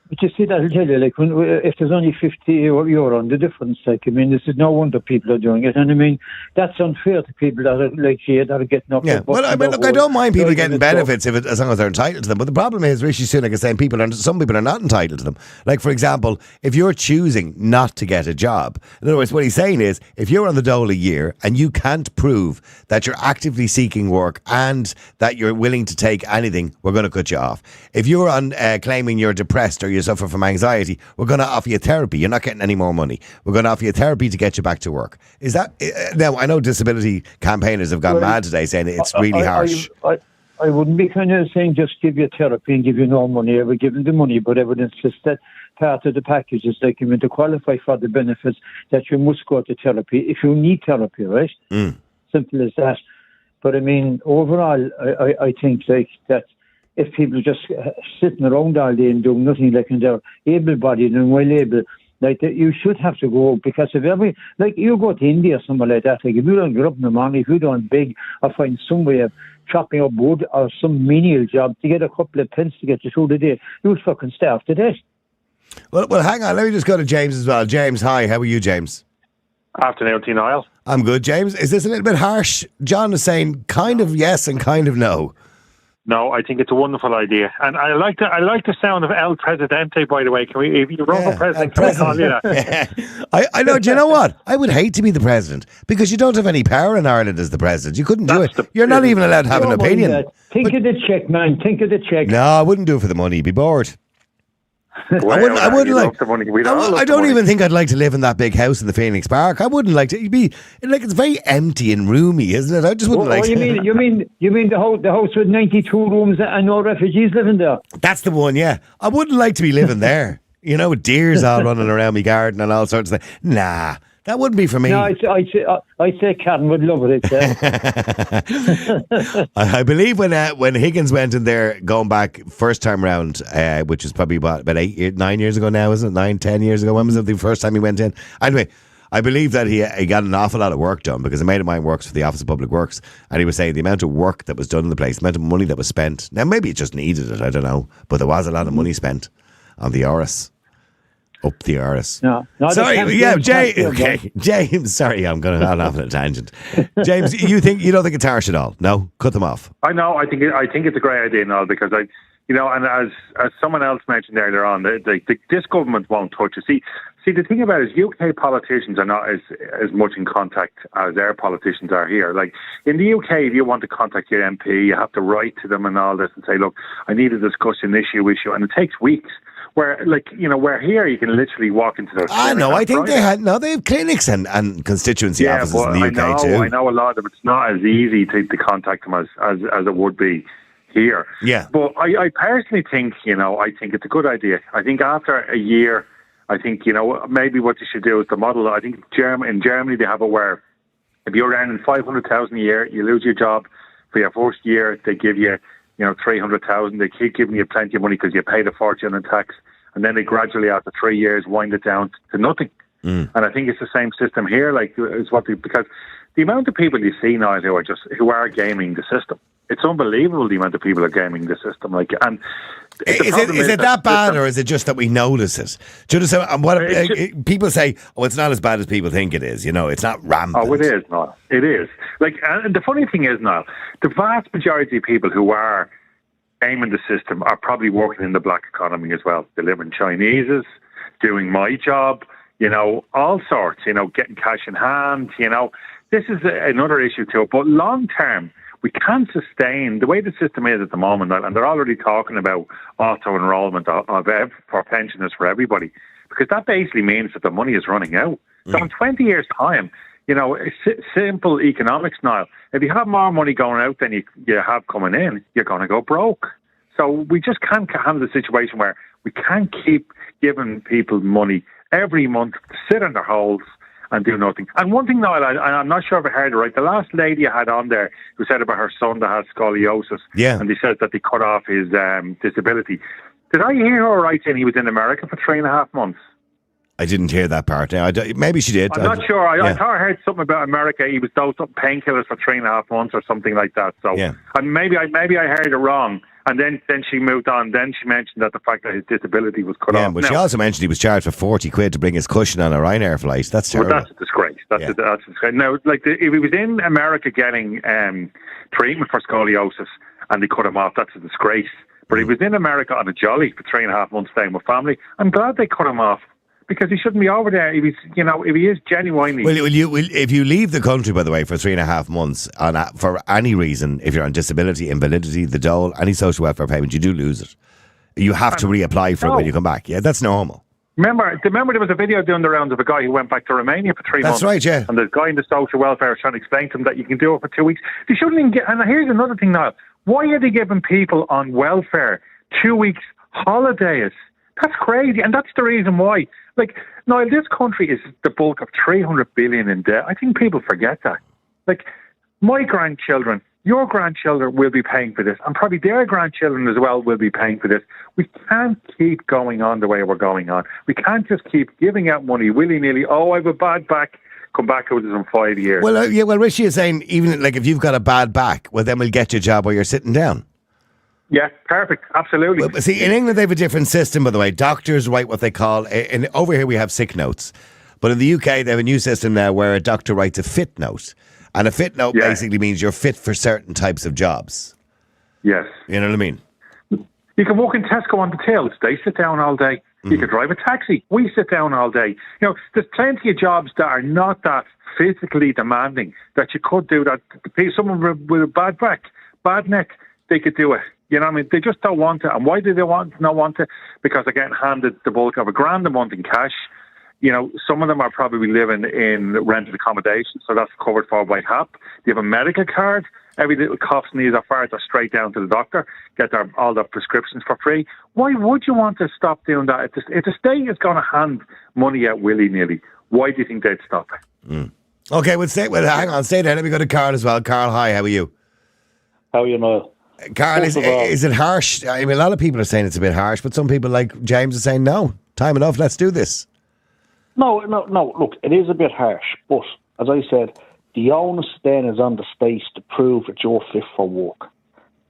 But you see, that'll tell you, if there's only 50 euro on the difference, this is no wonder people are doing it. And that's unfair to people that are like you, that are getting up. Yeah, well, I don't mind people getting benefits as long as they're entitled to them. But the problem is, Rishi Sunak is saying some people are not entitled to them. Like, for example, if you're choosing not to get a job, in other words, what he's saying is, if you're on the dole a year and you can't prove that you're actively seeking work and that you're willing to take anything, we're going to cut you off. If you're on claiming you're depressed or you suffer from anxiety, we're going to offer you therapy. You're not getting any more money. We're going to offer you therapy to get you back to work. Is that now? I know disability campaigners have gone mad today saying it's really harsh. I wouldn't be kind of saying just give you therapy and give you no money. I would give them the money, but evidence is that part of the package is like to qualify for the benefits that you must go to therapy if you need therapy, right? Simple as that. But overall, I think like that. If people just sitting around all day and doing nothing, and they're able-bodied and well-able, you should have to go, because if you go to India or somewhere like that, if you don't get up in the morning, if you don't beg or find some way of chopping up wood or some menial job to get a couple of pence to get you through the day, you'll fucking starve to death. Well, hang on, let me just go to James as well. James, hi, how are you, James? Afternoon to you, Niall. I'm good, James. Is this a little bit harsh? John is saying kind of yes and kind of no. No, I think it's a wonderful idea, and I like the sound of El Presidente. By the way, can we? If you run for president, can I call you that? Yeah. I know. Do you know what? I would hate to be the president because you don't have any power in Ireland as the president. You couldn't do it. You're not even allowed to have an opinion. Think of the check, man. Think of the check. No, I wouldn't do it for the money. You'd be bored. I wouldn't like. I don't even think I'd like to live in that big house in the Phoenix Park. I wouldn't like to. It'd be it's very empty and roomy, isn't it? I just wouldn't like. You mean the house with 92 rooms and no refugees living there? That's the one. Yeah, I wouldn't like to be living there. With deers all running around my garden and all sorts of things. Nah, That wouldn't be for me. No, I'd say Karen would love it. I believe when Higgins went in there, going back first time round, which is probably about 9 years ago now, isn't it? 9, 10 years ago. When was it the first time he went in? Anyway, I believe that he got an awful lot of work done, because a mate of mine works for the Office of Public Works, and he was saying the amount of work that was done in the place, the amount of money that was spent. Now, maybe it just needed it, I don't know, but there was a lot of money spent on the Oris. Up the Iris. No, sorry, James. Sorry, I'm going off on a tangent. James, you don't think it's harsh at all? No, cut them off. I know. I think it's a great idea, Niall, because and as someone else mentioned earlier on, this government won't touch it. See, the thing about it is UK politicians are not as much in contact as our politicians are here. Like in the UK, if you want to contact your MP, you have to write to them and all this and say, look, I need to discuss an issue, and it takes weeks. Where here you can literally walk into those. I know. I think they have clinics and constituency offices in the UK too. I know a lot of them. It's not as easy to contact them as it would be here. Yeah. But I personally think, I think it's a good idea. I think after a year, I think, maybe what you should do is the model. I think in Germany they have it where if you're earning 500,000 a year, you lose your job for your first year. They give you 300,000. They keep giving you plenty of money because you paid a fortune in tax, and then they gradually, after 3 years, wind it down to nothing. And I think it's the same system here. Because the amount of people you see now who are gaming the system, it's unbelievable the amount of people are gaming the system. Is it that bad, or is it just that we notice it? Do you understand? People say, it's not as bad as people think it is. It's not rampant. Oh, it is, Niall. It is. And the funny thing is, Niall, the vast majority of people who are gaming the system are probably working in the black economy as well. Delivering Chineses, doing my job, all sorts, getting cash in hand, This is another issue too. But long term, we can't sustain the way the system is at the moment, and they're already talking about auto-enrollment for pensioners for everybody, because that basically means that the money is running out. So in 20 years' time, simple economics, Niall, if you have more money going out than you have coming in, you're going to go broke. So we just can't have the situation where we can't keep giving people money every month to sit in their holes and do nothing. And one thing, Niall, I'm not sure if I heard it right, the last lady I had on there who said about her son that has scoliosis, and they said that they cut off his disability. Did I hear her right saying he was in America for 3.5 months? I didn't hear that part. Now, maybe she did. I'm not sure. I thought I heard something about America. He was dosed up painkillers for 3.5 months or something like that. So maybe I heard it wrong. And then she moved on. Then she mentioned that the fact that his disability was cut off. Yeah, but she also mentioned he was charged for 40 quid to bring his cushion on a Ryanair flight. That's terrible. Well, that's a disgrace. That's a disgrace. Now, if he was in America getting treatment for scoliosis and they cut him off, that's a disgrace. But he was in America on a jolly for 3.5 months staying with family. I'm glad they cut him off, because he shouldn't be over there if he is genuinely. Well, if you leave the country, by the way, for 3.5 months for any reason, if you're on disability, invalidity, the dole, any social welfare payment, you do lose it. You have to reapply for it when you come back. Yeah, that's normal. Remember there was a video doing the rounds of a guy who went back to Romania for 3 months. That's right, yeah. And the guy in the social welfare was trying to explain to him that you can do it for 2 weeks. They shouldn't even get. And here's another thing, Niall. Why are they giving people on welfare 2 weeks holidays? That's crazy, and that's the reason why. Niall, this country is the bulk of 300 billion in debt. I think people forget that. My grandchildren, your grandchildren will be paying for this, and probably their grandchildren as well will be paying for this. We can't keep going on the way we're going on. We can't just keep giving out money willy-nilly. Oh, I have a bad back. Come back out in 5 years. Well, well, Richie is saying, even if you've got a bad back, well, then we'll get you a job where you're sitting down. Yeah, perfect. Absolutely. Well, see, in England, they have a different system, by the way. Doctors write what they call, and over here we have sick notes. But in the UK, they have a new system now where a doctor writes a fit note. And a fit note basically means you're fit for certain types of jobs. Yes. You know what I mean? You can walk in Tesco on the tills. They sit down all day. You can drive a taxi. We sit down all day. There's plenty of jobs that are not that physically demanding that you could do that. Someone with a bad back, bad neck, they could do it. You know what I mean? They just don't want it. And why do they not want it? Because they're getting handed the bulk of $1,000 a month in cash. Some of them are probably living in rented accommodation, so that's covered for by HAP. They have a medical card. Every little cough, sneeze or fart are straight down to the doctor, get all their prescriptions for free. Why would you want to stop doing that? If the state is going to hand money out willy-nilly, why do you think they'd stop it? Mm. Okay, hang on, stay there. Let me go to Carl as well. Carl, hi, how are you? How are you, Niall? Carl, is it harsh? I mean, a lot of people are saying it's a bit harsh, but some people like James are saying, no, time enough, let's do this. No, look, it is a bit harsh, but as I said, the onus then is on the state to prove that you're fit for work.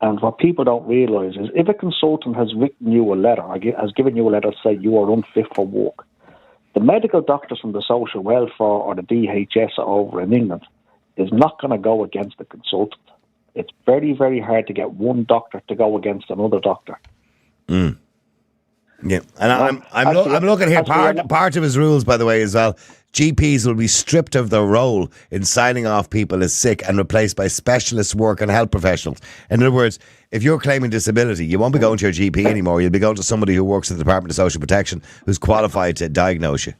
And what people don't realise is if a consultant has written you a letter, has given you a letter to say you are unfit for work, the medical doctors from the social welfare or the DHS over in England is not going to go against the consultant. It's very, very hard to get one doctor to go against another doctor. Mm. Yeah, and I'm looking here. Part of his rules, by the way, as well. GPs will be stripped of their role in signing off people as sick and replaced by specialist work and health professionals. In other words, if you're claiming disability, you won't be going to your GP anymore. You'll be going to somebody who works at the Department of Social Protection who's qualified to diagnose you.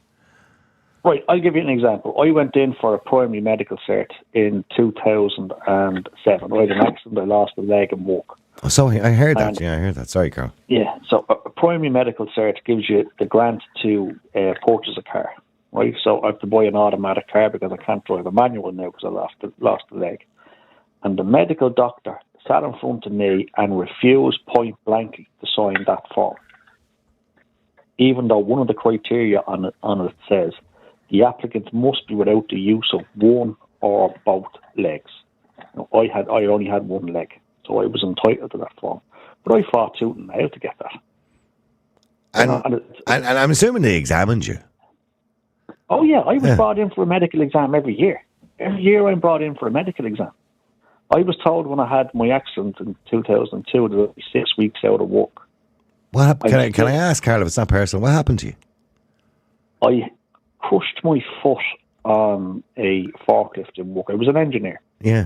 Right, I'll give you an example. I went in for a primary medical cert in 2007. I had an accident, I lost a leg and walk. Oh, so I heard that. I heard that. Sorry, Carl. Yeah, so a primary medical cert gives you the grant to purchase a car, right? So I have to buy an automatic car because I can't drive a manual now because I lost the leg. And the medical doctor sat in front of me and refused point blankly to sign that form, even though one of the criteria on it says the applicant must be without the use of one or both legs. Now, I only had one leg, so I was entitled to that form. But I fought tooth and nail to get that. And I'm assuming they examined you. Oh yeah, I was brought in for a medical exam every year. Every year I'm brought in for a medical exam. I was told when I had my accident in 2002 that I would be 6 weeks out of work. What happened? Can I ask, Carl, if it's not personal, what happened to you? I crushed my foot on a forklift in work. I was an engineer. Yeah.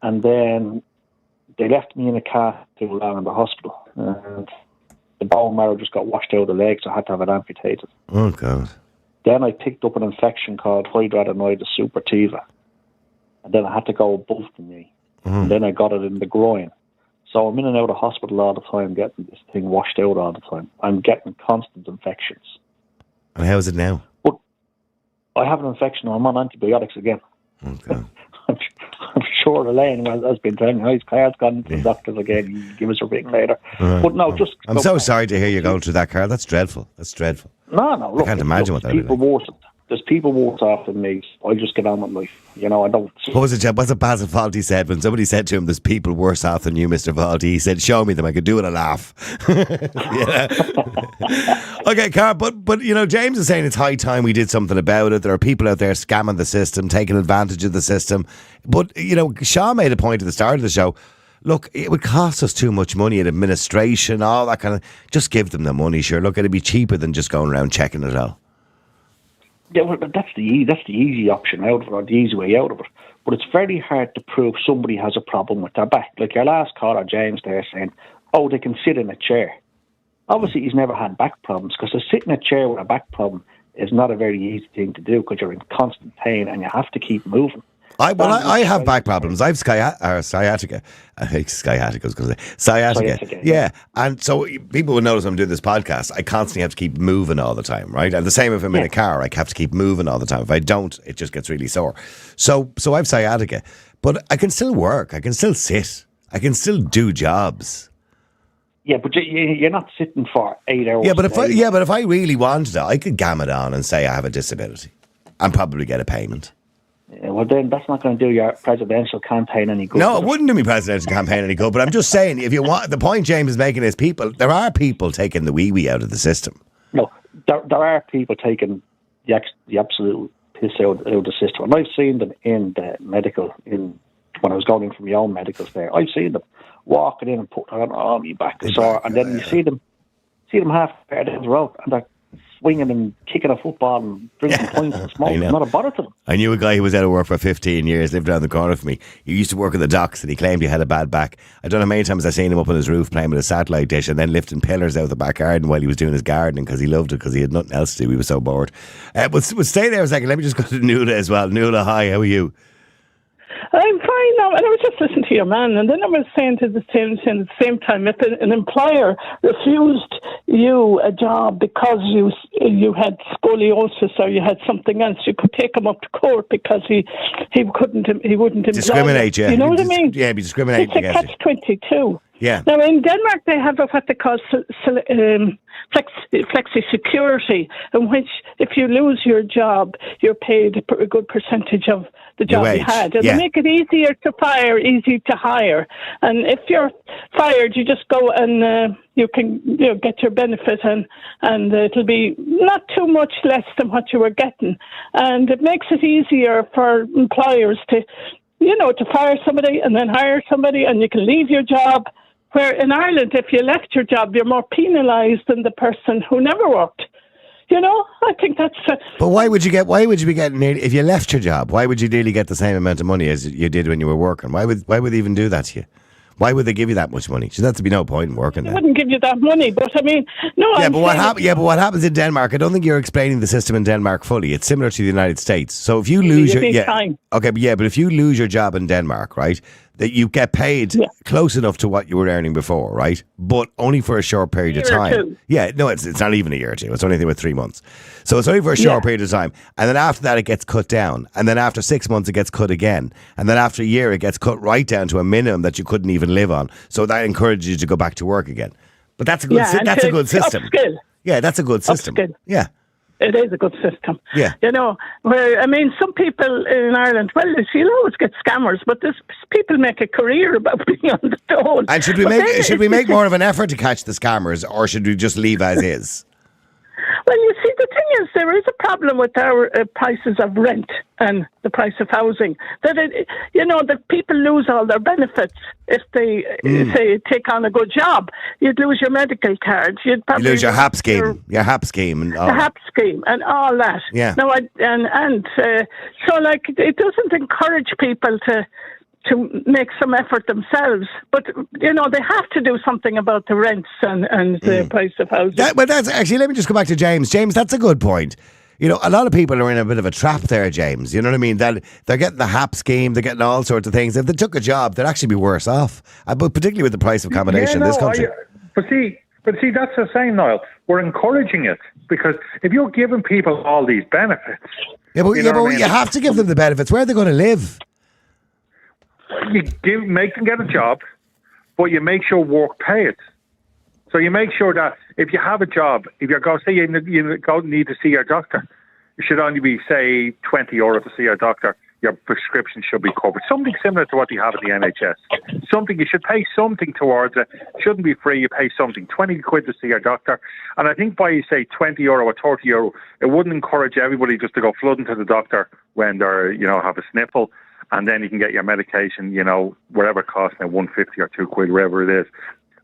And then they left me in a car too long in the hospital. And the bone marrow just got washed out of the leg, so I had to have it amputated. Oh, God. Then I picked up an infection called hidradenitis suppurativa. And then I had to go above the knee. And then I got it in the groin. So I'm in and out of hospital all the time, getting this thing washed out all the time. I'm getting constant infections. And how is it now? But I have an infection. I'm on antibiotics again. Okay. I'm sure Elaine has been telling me, his car's gone to the doctors again. You give us a ring later. But no, just... I'm so sorry to hear you're going through that, Carl. That's dreadful. That's dreadful. No, look. I can't imagine what that would be like. There's people worse off than me. I just get on with life. I don't... What's it Basil Fawlty said when somebody said to him, there's people worse off than you, Mr. Fawlty? He said, show me them. I could do it a laugh. Okay, Carl, but James is saying it's high time we did something about it. There are people out there scamming the system, taking advantage of the system. But, Sean made a point at the start of the show. Look, it would cost us too much money in administration, all that kind of... Just give them the money, sure. Look, it'd be cheaper than just going around checking it all. Yeah, well, that's the easy option out of it, or the easy way out of it. But it's very hard to prove somebody has a problem with their back. Like your last caller, James, there saying, they can sit in a chair. Obviously, he's never had back problems, because to sit in a chair with a back problem is not a very easy thing to do, because you're in constant pain and you have to keep moving. I have back problems. I have sciatica. I think sciatica was going to say sciatica. Yeah, and so people will notice I'm doing this podcast. I constantly have to keep moving all the time, right? And the same if I'm in a car, I have to keep moving all the time. If I don't, it just gets really sore. So I have sciatica, but I can still work. I can still sit. I can still do jobs. Yeah, but you're not sitting for 8 hours. Yeah, but if I really wanted it, I could gam it on and say I have a disability, and probably get a payment. Yeah, well, then that's not going to do your presidential campaign any good. No, it wouldn't do my presidential campaign any good. But I'm just saying, if you want, the point James is making is there are people taking the wee out of the system. No, there are people taking the absolute piss out of the system, and I've seen them in the medical. When I was going in for my own medicals there, I've seen them walking in and putting on my back sore, and then you see them half down the road, and they're swinging and kicking a football and drinking pints and smoking. Not a bother to them. I knew a guy who was out of work for 15 years, lived around the corner from me. He used to work at the docks and he claimed he had a bad back. I don't know how many times I've seen him up on his roof playing with a satellite dish and then lifting pillars out of the back garden while he was doing his gardening because he loved it, because he had nothing else to do. He was so bored. But stay there a second. Let me just go to Nuala as well. Nuala, hi, how are you? I'm fine now. And I was just listening to your man, and then I was saying at the same time, if an employer refused you a job because you had scoliosis or you had something else, you could take him up to court because he wouldn't employ discriminate. you. Yeah, You know what I mean? Yeah, be discriminating It's a against you. catch-22. Yeah. Now in Denmark they have what they call flexi security, in which if you lose your job, you're paid a good percentage of the job you had, and they make it easier to fire, easy to hire. And if you're fired, you just go and you can get your benefit, and it'll be not too much less than what you were getting, and it makes it easier for employers to fire somebody and then hire somebody, and you can leave your job. Where in Ireland, if you left your job, you're more penalised than the person who never worked. I think that's. But why would you be getting if you left your job? Why would you nearly get the same amount of money as you did when you were working? Why would they even do that to you? Why would they give you that much money? So that'd be no point in working. They wouldn't give you that money, but I mean, no. Yeah, but what happens in Denmark? I don't think you're explaining the system in Denmark fully. It's similar to the United States. So if you lose but if you lose your job in Denmark, right, that you get paid close enough to what you were earning before, right, but only for a short period of time. Yeah, no, it's not even a year or two. It's only about 3 months. So it's only for a short period of time, and then after that it gets cut down, and then after 6 months it gets cut again, and then after a year it gets cut right down to a minimum that you couldn't even live on. So that encourages you to go back to work again. But that's a good system. Upskill. Yeah, that's a good system. Upskill. Yeah. It is a good system. Yeah. Where, I mean, some people in Ireland, well, you'll always get scammers, but people make a career about being on the dole. And should we make more of an effort to catch the scammers, or should we just leave as is? Well, you see, the thing is, there is a problem with our prices of rent and the price of housing. That that people lose all their benefits if they say take on a good job. You'd lose your medical card. You'd probably lose your HAP scheme, and the HAP scheme and all that. Yeah. No, so like it doesn't encourage people to make some effort themselves, but they have to do something about the rents and the price of housing. But that's actually, let me just go back to James. James, that's a good point. A lot of people are in a bit of a trap there, James. You know what I mean? That they're getting the HAP scheme, they're getting all sorts of things. If they took a job, they'd actually be worse off. But particularly with the price of accommodation in this country. But see, that's the same, Niall. We're encouraging it, because if you're giving people all these benefits, you have to give them the benefits. Where are they going to live? You make them get a job, but you make sure work pay it. So you make sure that if you have a job, if you're going, say you need to see your doctor, it should only be, say, €20 to see your doctor. Your prescription should be covered. Something similar to what you have at the NHS. Something you should pay something towards it. It shouldn't be free. You pay something. 20 quid to see your doctor. And I think by, say, €20 or €30, it wouldn't encourage everybody just to go flooding to the doctor when they're, have a sniffle. And then you can get your medication, whatever it costs now, 150 or 2 quid, wherever it is.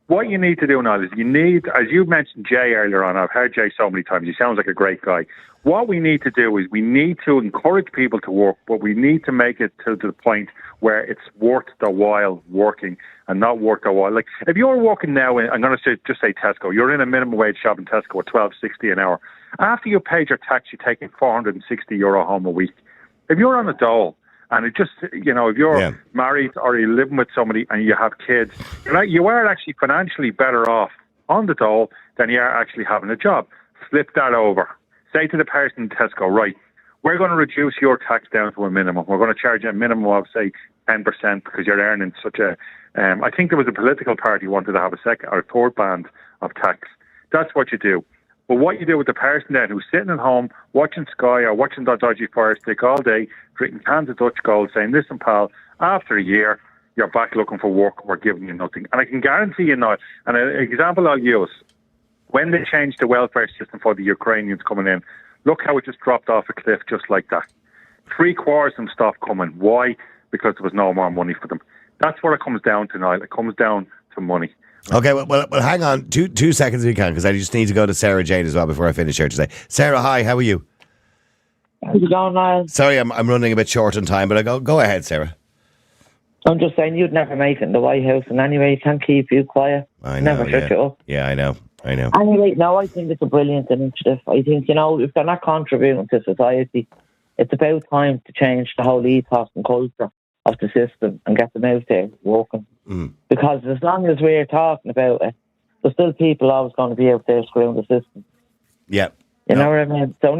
What you need to do now is as you mentioned Jay earlier on, I've heard Jay so many times, he sounds like a great guy. What we need to do is we need to encourage people to work, but we need to make it to the point where it's worth their while working and not worth their while. Like, if you're working now, I'm going to just say Tesco, you're in a minimum wage job in Tesco at $12.60 an hour. After you paid your tax, you're taking €460 home a week. If you're on a dole, and it just, if you're married or you're living with somebody and you have kids, you are actually financially better off on the dole than you are actually having a job. Flip that over. Say to the person in Tesco, right, we're going to reduce your tax down to a minimum. We're going to charge you a minimum of, say, 10% because you're earning such a... I think there was a political party wanted to have a second or third band of tax. That's what you do. But what you do with the person then who's sitting at home watching Sky or watching that dodgy Fire Stick all day, drinking cans of Dutch Gold, saying, listen, pal, after a year, you're back looking for work, we're giving you nothing. And I can guarantee you now, and an example I'll use, when they changed the welfare system for the Ukrainians coming in, look how it just dropped off a cliff just like that. 3/4 of them stopped coming. Why? Because there was no more money for them. That's what it comes down to now. It comes down to money. Okay, well, hang on 2 seconds if you can, because I just need to go to Sarah Jane as well before I finish here today. Sarah, hi, how are you? How's it going, Niall? Sorry, I'm running a bit short on time, but go ahead, Sarah. I'm just saying you'd never make it in the White House, and anyway, you can't keep you quiet. I know, never shut you up. Yeah, I know. Anyway, no, I think it's a brilliant initiative. I think, if they're not contributing to society, it's about time to change the whole ethos and culture. of the system and get them out there working. Because as long as we're talking about it, there's still people always going to be out there screwing the system. Yeah. You know what I mean? So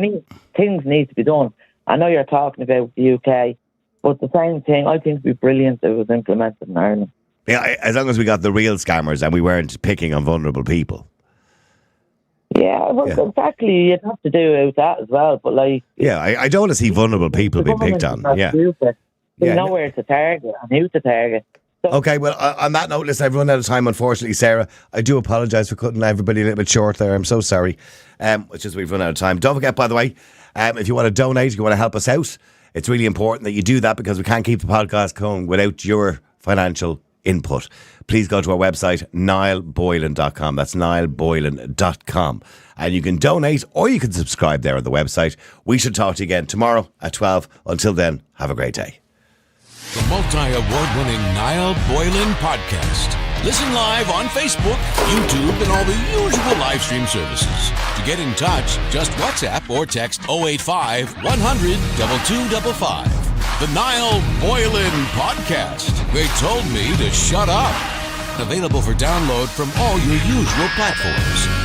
things need to be done. I know you're talking about the UK, but the same thing, I think, would be brilliant if it was implemented in Ireland. Yeah, as long as we got the real scammers and we weren't picking on vulnerable people. Yeah, well, exactly. You'd have to do that as well. But yeah, I don't want to see vulnerable people being picked on. Yeah, they know where to target and who to target. So, okay, well, on that note, listen, I've run out of time, unfortunately, Sarah. I do apologise for cutting everybody a little bit short there. I'm so sorry. It's just we've run out of time. Don't forget, by the way, if you want to donate, if you want to help us out, it's really important that you do that because we can't keep the podcast going without your financial input. Please go to our website, niallboylan.com. That's niallboylan.com. And you can donate or you can subscribe there on the website. We should talk to you again tomorrow at 12. Until then, have a great day. The multi-award-winning Niall Boylan Podcast. Listen live on Facebook, YouTube, and all the usual live stream services. To get in touch, just WhatsApp or text 085 100 2255. The Niall Boylan Podcast. They told me to shut up. Available for download from all your usual platforms.